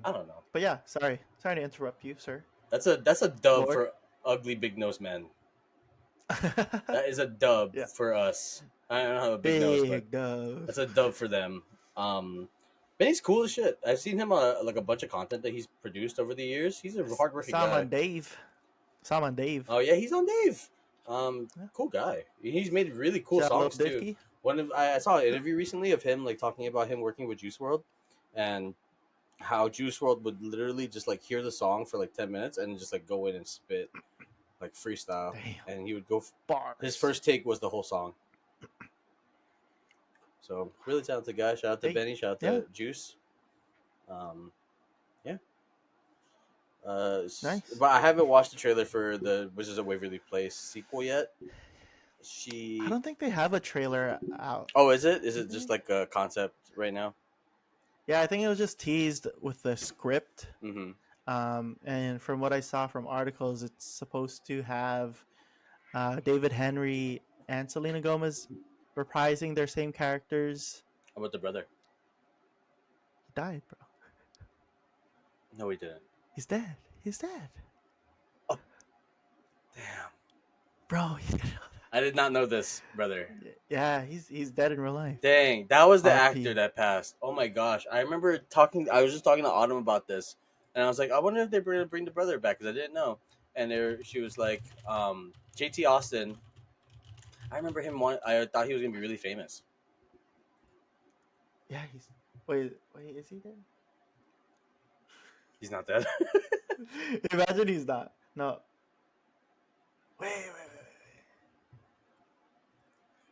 S2: know.
S3: But yeah, sorry to interrupt you, sir.
S2: That's a dub
S3: Lord.
S2: for ugly big nose man. That is a dub for us. I don't have a big nose, but
S3: dub.
S2: that's a dub for them. Benny's cool as shit. I've seen him like a bunch of content that he's produced over the years. He's a hardworking guy.
S3: Sam and Dave.
S2: Oh yeah, he's on Dave. Cool guy. He's made really cool
S3: Shout out
S2: songs
S3: Lil
S2: too.
S3: Dicky.
S2: I saw an interview recently of him like talking about him working with Juice WRLD and how Juice WRLD would literally just like hear the song for like 10 minutes and just like go in and spit like freestyle.
S3: Damn.
S2: And he would go
S3: Bars.
S2: his first take was the whole song. So really talented guy. Shout out to Benny. Shout out to Juice.
S3: Nice.
S2: But I haven't watched the trailer for the Wizards of Waverly Place sequel yet.
S3: I don't think they have a trailer out.
S2: Oh, is it? Is it just like a concept right now?
S3: Yeah, I think it was just teased with the script.
S2: Mm-hmm.
S3: And from what I saw from articles, it's supposed to have David Henry and Selena Gomez reprising their same characters.
S2: How about the brother?
S3: He died, bro.
S2: No, he didn't.
S3: He's dead. He's dead.
S2: Oh, damn,
S3: bro.
S2: I did not know this, brother.
S3: Yeah, he's dead in real life.
S2: Dang, that was the
S3: RP.
S2: actor that passed. Oh my gosh, I remember talking. I was just talking to Autumn about this, and I was like, I wonder if they're going to bring the brother back because I didn't know. And she was like, JT Austin. I remember him. I thought he was going to be really famous.
S3: Yeah, wait, is he dead?
S2: He's not dead.
S3: Imagine he's not. No. Wait.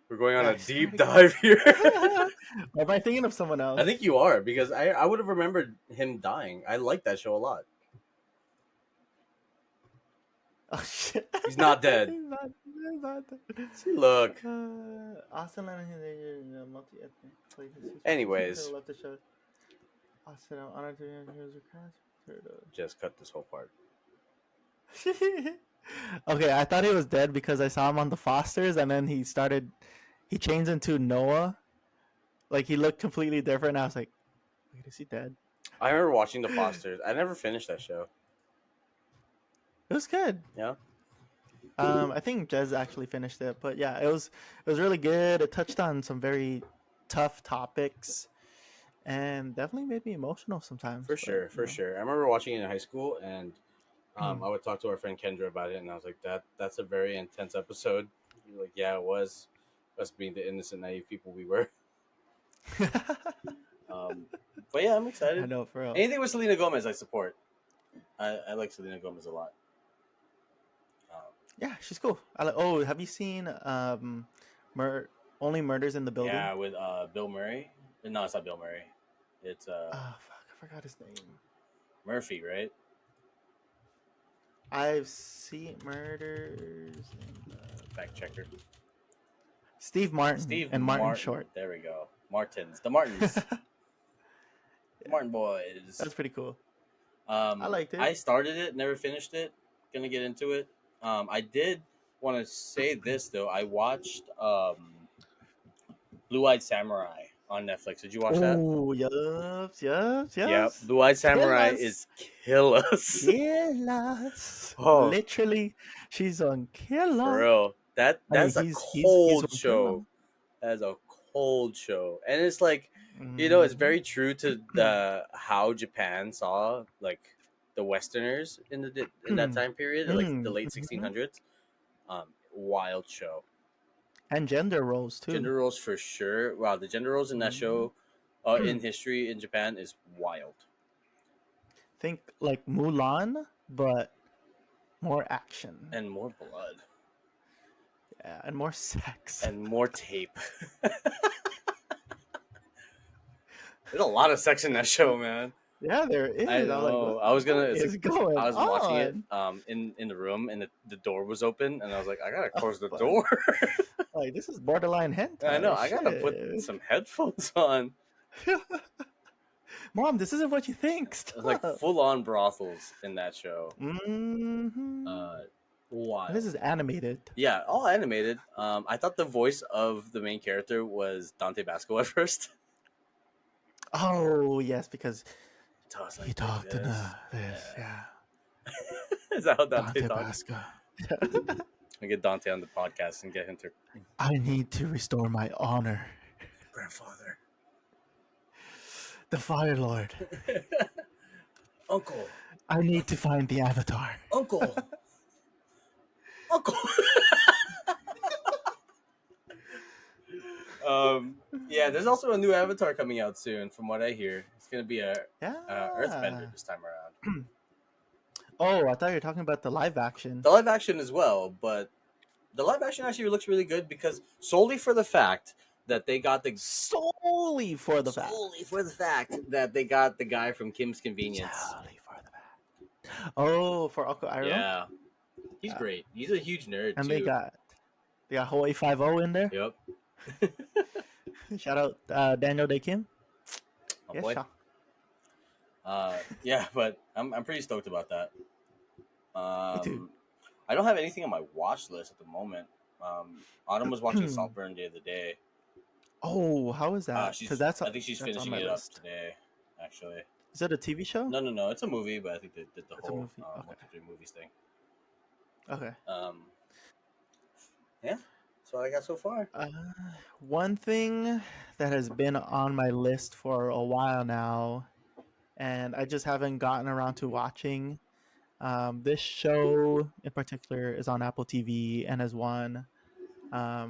S2: We're going on a deep dive here.
S3: Am I thinking of someone else?
S2: I think you are because I would have remembered him dying. I like that show a lot.
S3: Oh shit!
S2: He's not dead.
S3: He's not dead.
S2: See, look.
S3: Austin multi-ethnic.
S2: Anyways.
S3: Austin, I'm honored to be
S2: Just cut this whole part.
S3: Okay, I thought he was dead because I saw him on the Fosters, and then he changed into Noah. Like, he looked completely different. I was like, wait, is he dead?
S2: I remember watching the Fosters. I never finished that show.
S3: It was good.
S2: Yeah.
S3: I think Jez actually finished it, but yeah, it was really good. It touched on some very tough topics, and definitely made me emotional sometimes.
S2: For sure. I remember watching it in high school, and I would talk to our friend Kendra about it, and I was like, that's a very intense episode. You're like, yeah, it was. Us being the innocent, naive people we were. But yeah, I'm excited.
S3: I know, for real.
S2: Anything with Selena Gomez, I support. I like Selena Gomez a lot.
S3: Yeah, she's cool. Have you seen Only Murders in the Building?
S2: Yeah, with Bill Murray. No, it's not Bill Murray. It's
S3: Oh fuck, I forgot his name.
S2: Murphy, right?
S3: I've seen Murders in the...
S2: Fact checker.
S3: Steve Martin
S2: Steve
S3: and Martin
S2: Martin.
S3: Short.
S2: There we go. Martins. The Martins. The Martin boys.
S3: That's pretty cool. I liked it.
S2: I started it, never finished it. Gonna get into it. I did want to say this though. I watched Blue Eyed Samurai on Netflix. Did you watch that?
S3: Oh, yes.
S2: Yeah, Blue Eyed Samurai
S3: Kill us.
S2: is kill us.
S3: Kill us.
S2: Oh.
S3: Literally, she's on Kill
S2: For
S3: Us.
S2: real. That's a cold
S3: he's
S2: show. That is a cold show, and it's like, it's very true to the how Japan saw like the Westerners in that time period, like the late 1600s. Wild show.
S3: And gender roles too.
S2: Gender roles for sure. Wow, the gender roles in that show, in history in Japan is wild.
S3: Think like Mulan, but more action
S2: and more blood.
S3: Yeah, and more sex
S2: and more tape. There's a lot of sex in that show, man.
S3: Yeah, there is.
S2: I know. I was watching it in the room, and the door was open, and I was like, I gotta close the door.
S3: Like, this is borderline hentai.
S2: I know. I gotta put some headphones on.
S3: Mom, this isn't what you think. Stop.
S2: Like full on brothels in that show.
S3: Mm-hmm.
S2: Wild.
S3: This is animated.
S2: Yeah, all animated. I thought the voice of the main character was Dante Basco at first.
S3: Oh yes, because
S2: he
S3: talked in this. Yeah.
S2: Is that how Dante talks?
S3: Basco.
S2: I get Dante on the podcast and get him to.
S3: I need to restore my honor,
S2: grandfather.
S3: The Fire Lord.
S2: Uncle.
S3: I need to find the Avatar.
S2: Uncle. Uncle. Yeah, there's also a new Avatar coming out soon, from what I hear. It's gonna be a Earthbender this time around.
S3: Oh, I thought you were talking about the live action.
S2: The live action as well, but the live action actually looks really good because solely for the fact that they got the fact that they got the guy from Kim's Convenience.
S3: Solely for the fact. Oh, for Uncle Iroh?
S2: Yeah. He's great. He's a huge nerd
S3: and
S2: too.
S3: they got Hawaii 5-0 in there.
S2: Yep.
S3: Shout out Daniel Day Kim.
S2: Oh, yes, boy. Yeah, but I'm pretty stoked about that.
S3: Me too.
S2: I don't have anything on my watch list at the moment. Autumn was watching Saltburn the other day.
S3: Oh, how is that?
S2: I think she's finishing it up today. Actually,
S3: is it a TV show?
S2: No. It's a movie, but I think they did the whole 1-2-3 movies thing.
S3: Okay.
S2: Yeah. That's what I got so far.
S3: One thing that has been on my list for a while now, and I just haven't gotten around to watching. This show in particular is on Apple TV and has won a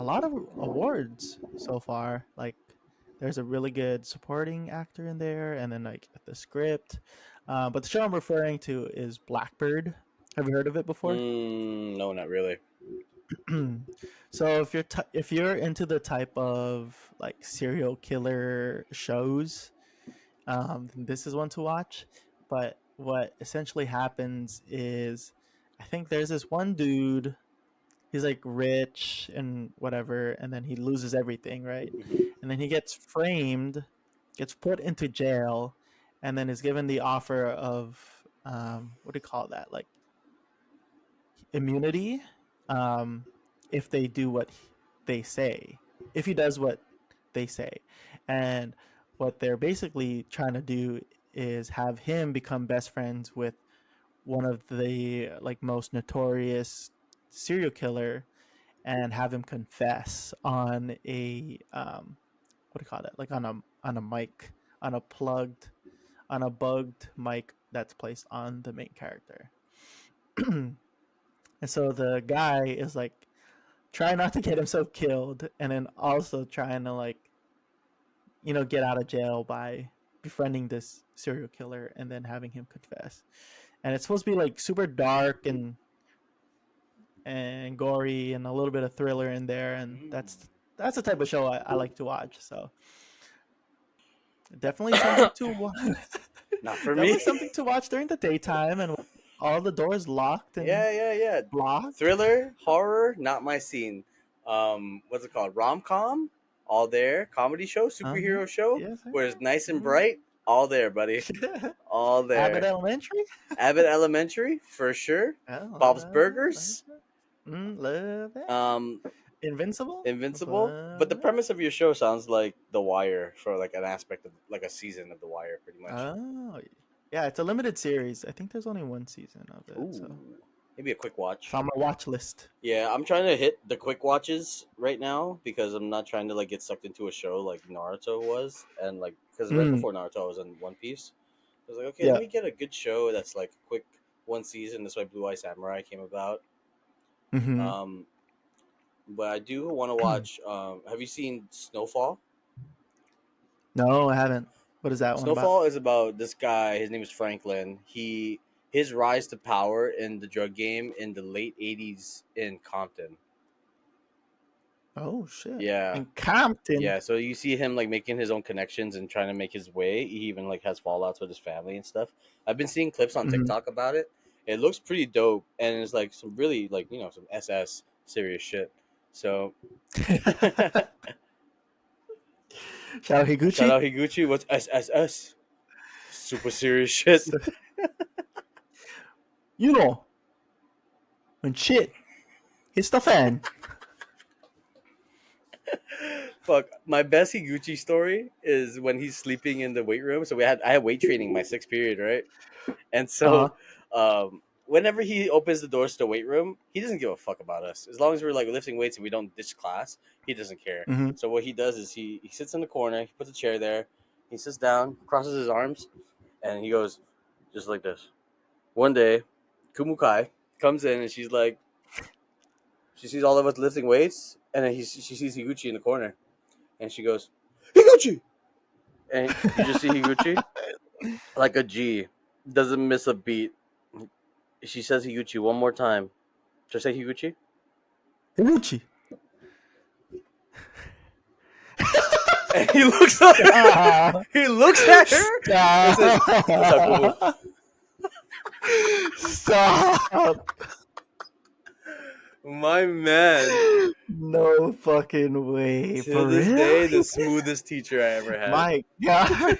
S3: lot of awards so far. Like, there's a really good supporting actor in there, and then like the script. But the show I'm referring to is Blackbird. Have you heard of it before?
S2: No, not really.
S3: So if you're into the type of like serial killer shows, this is one to watch. But what essentially happens is, I think there's this one dude. He's like rich and whatever, and then he loses everything, right? And then he gets framed, gets put into jail, and then is given the offer of what do you call that? Like immunity, if they do what they say. If he does what they say, and what they're basically trying to do is have him become best friends with one of the like most notorious serial killer, and have him confess on a what do you call that? Like on a mic, on a bugged mic that's placed on the main character. And so the guy is like trying not to get himself killed, and then also trying to like, get out of jail by befriending this serial killer and then having him confess. And it's supposed to be like super dark and gory and a little bit of thriller in there, and that's the type of show I like to watch. So Definitely something to
S2: Not for
S3: definitely
S2: me.
S3: something to watch during the daytime and all the doors locked and
S2: Yeah.
S3: blocked.
S2: Thriller, horror, not my scene. What's it called? Rom-com, all there. Comedy show,
S3: Uh-huh.
S2: superhero show,
S3: Yes,
S2: where it's nice and
S3: sir.
S2: bright, all there, buddy. All
S3: Abbott
S2: there.
S3: Elementary.
S2: Abbott Elementary, for sure.
S3: Oh,
S2: Bob's
S3: love it. Love
S2: Burgers.
S3: it. Love it.
S2: Um,
S3: Invincible.
S2: Invincible. But
S3: Love
S2: the
S3: it.
S2: premise of your show sounds like The Wire, for like an aspect of like a season of The Wire, pretty much.
S3: Oh, yeah. It's a limited series. I think there's only one season of it.
S2: Ooh,
S3: So
S2: maybe a quick watch.
S3: it's on my watch list.
S2: Yeah, I'm trying to hit the quick watches right now because I'm not trying to like get sucked into a show like Naruto was, and like because right
S3: Mm,
S2: before Naruto I was in One Piece. I was like, okay, let
S3: yeah.
S2: me get a good show that's like quick one season. That's why Blue Eye Samurai came about.
S3: Mm-hmm.
S2: Um, but I do want to watch. Have you seen Snowfall?
S3: No, I haven't. What is that one about?
S2: Snowfall is about this guy. His name is Franklin. His rise to power in the drug game in the late '80s in Compton.
S3: Oh shit.
S2: Yeah,
S3: In Compton.
S2: yeah. So you see him like making his own connections and trying to make his way. He even like has fallouts with his family and stuff. I've been seeing clips on
S3: Mhm.
S2: TikTok about it. It looks pretty dope, and it's like some really like some SS serious shit. So
S3: Shout out
S2: shout
S3: Higuchi.
S2: out Higuchi. What's SSS? Super serious shit.
S3: So, you know, when shit hits the fan.
S2: Fuck, my best Higuchi story is when he's sleeping in the weight room. So I had weight training my sixth period, right? And
S3: Uh-huh.
S2: so, whenever he opens the doors to the weight room, he doesn't give a fuck about us. As long as we're like lifting weights and we don't ditch class, he doesn't care.
S3: Mm-hmm.
S2: So what he does is he sits in the corner, he puts a chair there, he sits down, crosses his arms, and he goes just like this. One day, Kumukai comes in and she's like, she sees all of us lifting weights, and then she sees Higuchi in the corner, and she goes, Higuchi! And you just see Higuchi like a G, doesn't miss a beat. She says Higuchi one more time. Should I say Higuchi?
S3: Higuchi.
S2: And he looks at her.
S3: Stop.
S2: He looks at her and says, "What's up, Kumu?"
S3: Stop.
S2: My man.
S3: No fucking way.
S2: To
S3: For
S2: this
S3: real?
S2: day, the smoothest teacher I ever had.
S3: My God.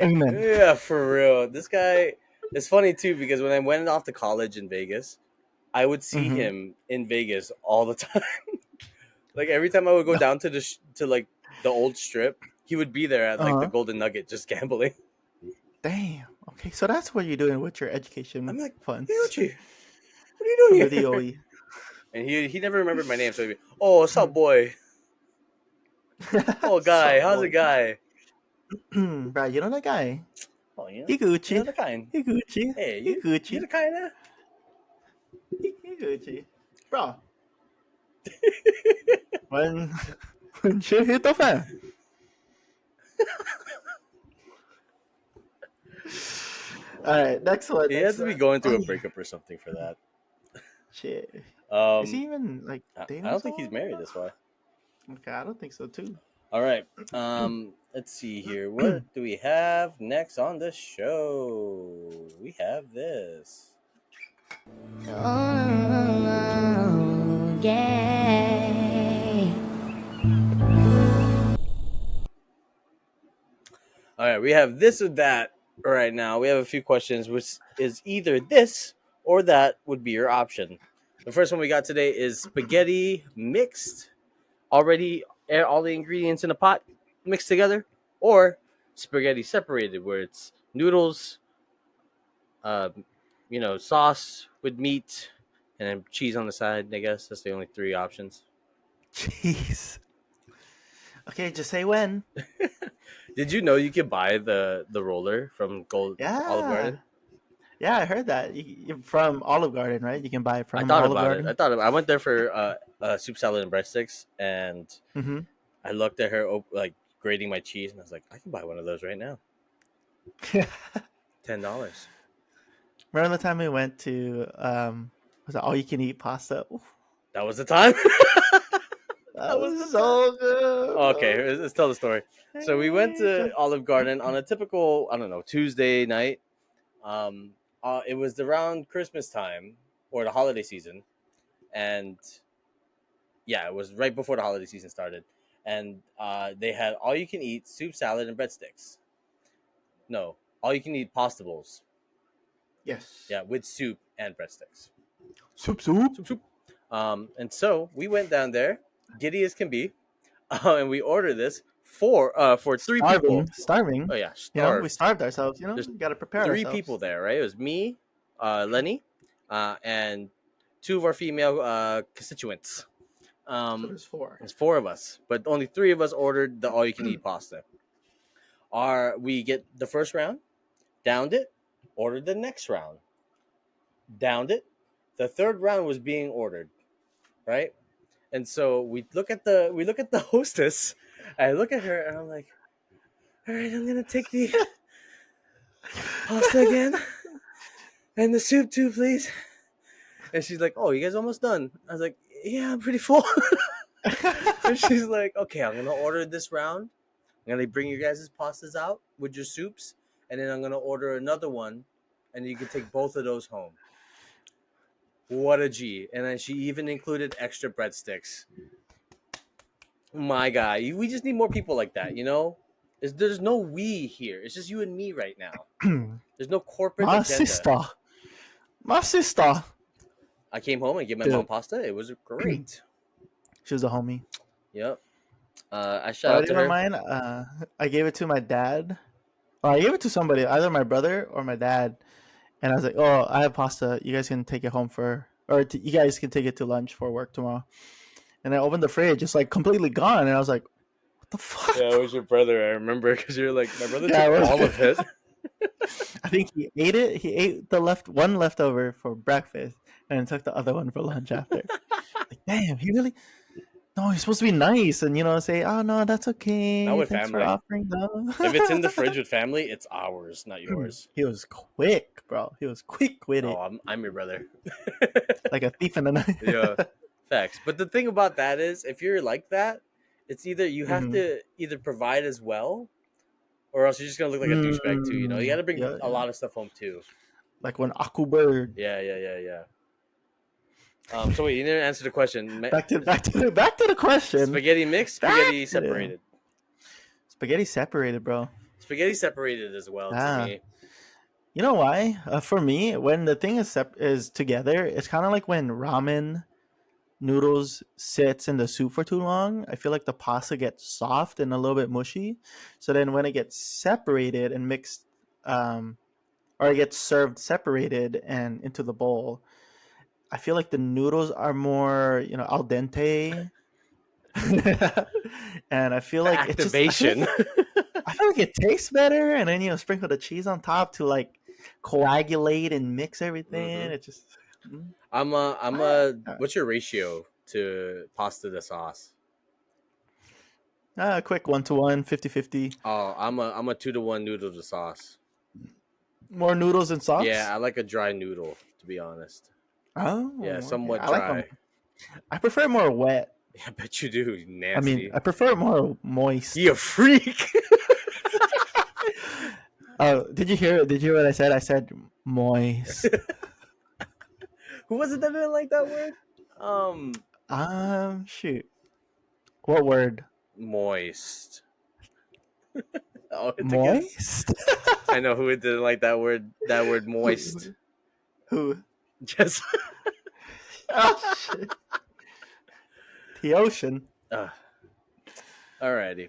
S3: Amen.
S2: Yeah, for real. This guy. It's funny too because when I went off to college in Vegas, I would see
S3: Mhm.
S2: him in Vegas all the time. Like every time I would go down to to like the old strip, he would be there at like the
S3: Uh-huh.
S2: Golden Nugget just gambling.
S3: Damn. Okay, so that's what you're doing with your education
S2: I'm like,
S3: funds
S2: Higuchi, what are you
S3: from
S2: doing
S3: the
S2: here?
S3: DOE.
S2: And he never remembered my name, so he'd be, oh, what's up, boy? Oh, guy, how's it, guy?
S3: Bro, you know that guy?
S2: Oh, yeah.
S3: Higuchi.
S2: You're the kind.
S3: Higuchi.
S2: Hey, you
S3: Higuchi.
S2: the kind of.
S3: Higuchi. Bro. when shit hit the fan. Alright, next one.
S2: He
S3: Next
S2: has to be
S3: one.
S2: going through a breakup or something for that.
S3: Shit. Is he
S2: Um,
S3: even like dating
S2: I don't think he's
S3: someone?
S2: married. That's why.
S3: Okay, I don't think so too.
S2: All right. Let's see here. What do we have next on the show? We have this.
S1: Oh, yeah.
S2: All right, we have this or that right now. We have a few questions, which is either this or that would be your option. The first one we got today is spaghetti mixed, already all the ingredients in a pot mixed together, or spaghetti separated, where it's noodles, sauce with meat, and then cheese on the side. I guess that's the only three options.
S3: Jeez. Okay, just say when.
S2: Did you know you could buy the roller from Olive
S3: Yeah.
S2: Garden?
S3: Yeah, I heard that. From Olive Garden, right? You can buy it from
S2: I thought
S3: Olive
S2: about
S3: Garden.
S2: it. I went there for soup salad and breadsticks, and
S3: Mm-hmm.
S2: I looked at her like grating my cheese, and I was like, I can buy one of those right now. $10.
S3: Remember the time we went to was it all you can eat pasta? Oof.
S2: That was the time.
S3: That was so good.
S2: Okay, let's tell the story. So we went to Olive Garden on a typical, I don't know, Tuesday night. It was around Christmas time or the holiday season, and yeah, it was right before the holiday season started. And they had all you can eat soup, salad, and breadsticks. No, all you can eat pasta bowls.
S3: Yes.
S2: Yeah, with soup and breadsticks.
S3: Soup.
S2: Soup. And so we went down there, giddy as can be, and we ordered this for 3 people.
S3: Starving.
S2: Oh yeah,
S3: You know, we
S2: starved.
S3: starved ourselves. You know,
S2: There's
S3: we got to prepare
S2: 3
S3: ourselves.
S2: people there, right? It was me, Lenny, and 2 of our female constituents.
S3: So there's 4.
S2: There's 4 of us, but only 3 of us ordered the all-you-can-eat pasta. We get the first round, downed it, ordered the next round, downed it. The third round was being ordered, right? And so we look at the hostess. I look at her and I'm like, all right, I'm gonna take the pasta again and the soup too, please. And she's like, oh, you guys almost done? I was like, yeah, I'm pretty full. And she's like, okay, I'm gonna order this round. I'm gonna bring you guys' pastas out with your soups, and then I'm gonna order another one, and you can take both of those home. What a G. And then she even included extra breadsticks. My guy, we just need more people like that, you know? There's no we here. It's just you and me right now. There's no corporate agenda.
S3: My sister.
S2: I came home and gave my mom pasta. It was great.
S3: She was a homie.
S2: Yep. I shout out to her.
S3: Mine, I gave it to my dad. Or I gave it to somebody, either my brother or my dad. And I was like, oh, I have pasta. You guys can take it home you guys can take it to lunch for work tomorrow. And I opened the fridge, it's like completely gone. And I was like, what the fuck?
S2: Yeah, it was your brother. I remember because you're like, my brother took all of it.
S3: I think he ate it. He ate the one leftover for breakfast and then took the other one for lunch after. Like, damn, he really... No, he's supposed to be nice and, say, oh, no, that's okay.
S2: Not with
S3: Thanks
S2: family.
S3: for offering, though.
S2: If it's in the fridge with family, it's ours, not yours.
S3: He was quick, bro. He was quick with it.
S2: Oh, I'm your brother.
S3: Like a thief in the night.
S2: Yeah, facts. But the thing about that is, if you're like that, it's either you have to either provide as well, or else you're just going to look like a douchebag, too. You know, you got to bring a lot of stuff home, too.
S3: Like when Bird.
S2: Yeah. So wait, you didn't answer the question.
S3: Back to the question.
S2: Spaghetti mixed, spaghetti separated.
S3: Spaghetti separated, bro.
S2: Spaghetti separated as well to me.
S3: You know why? For me, when the thing is together, it's kind of like when ramen noodles sits in the soup for too long. I feel like the pasta gets soft and a little bit mushy. So then when it gets separated and mixed, or it gets served separated and into the bowl, I feel like the noodles are more, al dente. And I feel like
S2: activation.
S3: I feel like it tastes better, and then sprinkle the cheese on top to like coagulate and mix everything. It just.
S2: What's your ratio to pasta to sauce?
S3: Quick 1-to-1, 50-50.
S2: Oh, I'm a 2-to-1 noodle to sauce.
S3: More noodles than sauce?
S2: Yeah, I like a dry noodle, to be honest.
S3: Oh,
S2: yeah, somewhat
S3: okay.
S2: dry.
S3: I prefer it more wet.
S2: Yeah, I bet you do. You nasty.
S3: I mean, I prefer it more moist.
S2: You a freak.
S3: Oh, did you hear what I said? I said moist.
S2: Who was it that didn't like that word?
S3: Shoot. What word?
S2: Moist.
S3: Moist?
S2: I know who didn't like that word. That word moist.
S3: Who?
S2: Just.
S3: Oh shit. The ocean.
S2: Alrighty.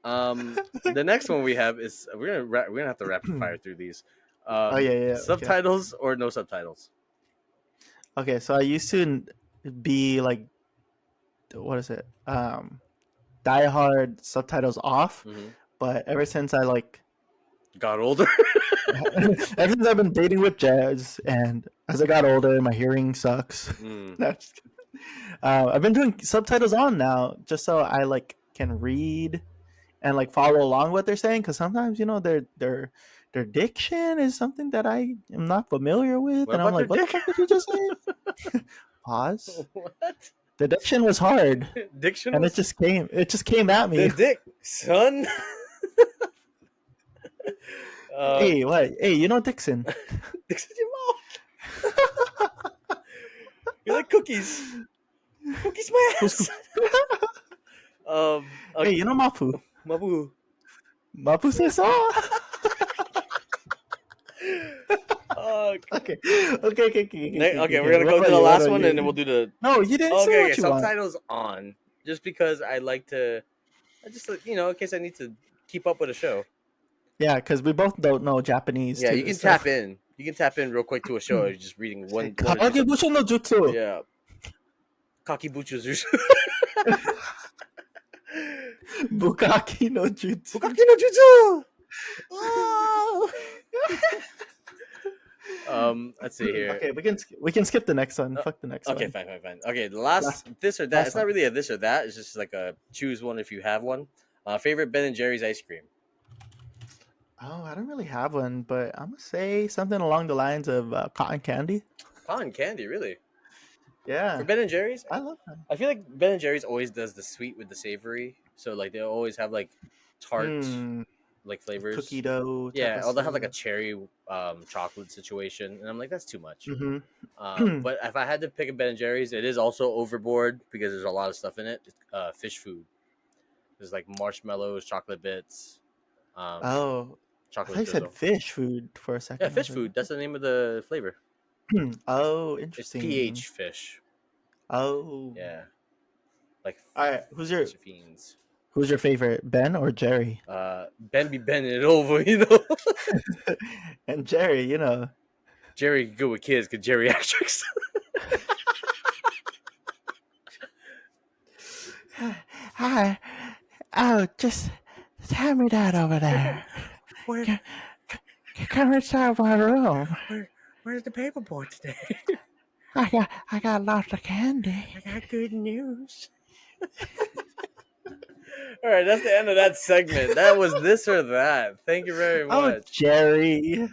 S2: The next one we have is we're gonna have to rapid fire through these.
S3: Yeah.
S2: Subtitles or no subtitles?
S3: Okay, so I used to be like, what is it? Die hard subtitles off, but ever since I
S2: got older,
S3: ever since I've been dating with Jazz, and as I got older, my hearing sucks. I've been doing subtitles on now, just so I can read and follow along what they're saying, because sometimes their diction is something that I am not familiar with, and I'm like, what the fuck did you just say? Pause.
S2: What?
S3: The diction was hard,
S2: Diction
S3: and
S2: was
S3: it just came. It just came at me.
S2: the dick, son.
S3: Hey, what? Hey, you know Dixon?
S2: Dixon's your mouth. You like cookies? Cookies my ass.
S3: Hey, you know Mapu?
S2: Mabu.
S3: Mapu says so.
S2: Okay,
S3: Okay,
S2: we're gonna go to the last one, and then we'll do the.
S3: No, you didn't say
S2: Okay,
S3: what you want.
S2: subtitles on, just because I like to. I just in case I need to keep up with a show.
S3: Yeah, because we both don't know Japanese.
S2: Yeah,
S3: too,
S2: you can
S3: so.
S2: tap in. You can tap in real quick to a show. You're just reading one.
S3: Kagebusho no Jutsu.
S2: Yeah. Kakibuchus.
S3: Bukaki no Jutsu.
S2: Bukaki no Jutsu. Oh. Let's see here.
S3: Okay, we can skip the next one. Fuck the next one.
S2: Okay, fine. Okay, the last this or that. It's not really a this or that. It's just like a choose one if you have one. Favorite Ben and Jerry's ice cream.
S3: Oh, I don't really have one, but I'm gonna say something along the lines of cotton candy.
S2: Cotton candy, really?
S3: Yeah.
S2: For Ben and Jerry's,
S3: I love that.
S2: I feel like Ben and Jerry's always does the sweet with the savory. So like they always have like tart like flavors.
S3: Cookie dough.
S2: Yeah, or they'll have like a cherry chocolate situation, and I'm like, that's too much. But if I had to pick a Ben and Jerry's, it is also overboard because there's a lot of stuff in it. Fish food. There's like marshmallows, chocolate bits.
S3: Chocolate. I said fish food for a second.
S2: Yeah, fish food. That's the name of the flavor.
S3: Oh, interesting.
S2: It's PH fish.
S3: Oh.
S2: Yeah. Like.
S3: All right.
S2: Fiends.
S3: Who's your favorite, Ben or Jerry?
S2: Ben be bending it over, you know.
S3: And Jerry, you know.
S2: Jerry good with kids, cause geriatrics.
S3: Hi. Oh, just hand me that over there.
S2: Where?
S3: Come inside my room.
S2: Where's the paperboard today?
S3: I got lots of candy.
S2: I got good news. All right, that's the end of that segment. That was this or that. Thank you very much.
S3: Oh, Jerry.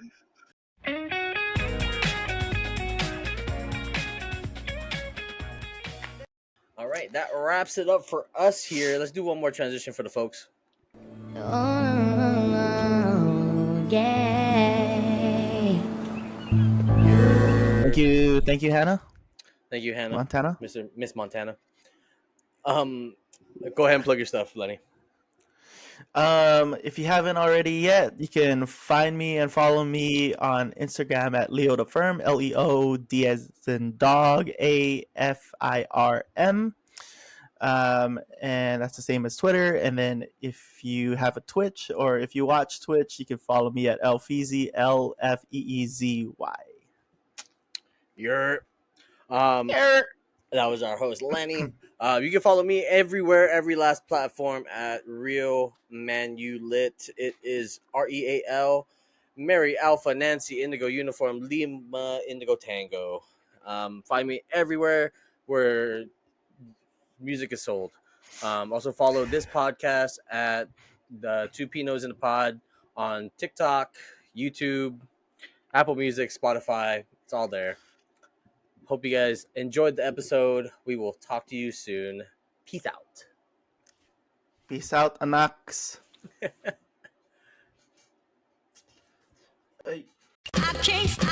S2: All right, that wraps it up for us here. Let's do one more transition for the folks.
S1: Oh, yeah.
S3: Thank you, Hannah.
S2: Thank you, Hannah.
S3: Montana.
S2: Miss Montana. Go ahead and plug your stuff, Lenny.
S3: If you haven't already yet, you can find me and follow me on Instagram at Leo the Firm, LEOD as in dog, AFIRM. And that's the same as Twitter. And then if you have a Twitch or if you watch Twitch, you can follow me at Lfeezy, LFEEZY.
S2: That was our host, Lenny. You can follow me everywhere, every last platform at Real Manu Lit. It is REAL, Mary Alpha Nancy Indigo Uniform Lima Indigo Tango. Find me everywhere where music is sold. Also follow this podcast at the 2 Pinos in the Pod on TikTok, YouTube, Apple Music, Spotify. It's all there. Hope you guys enjoyed the episode. We will talk to you soon. Peace out.
S3: Peace out, Anax.
S1: I can't stop.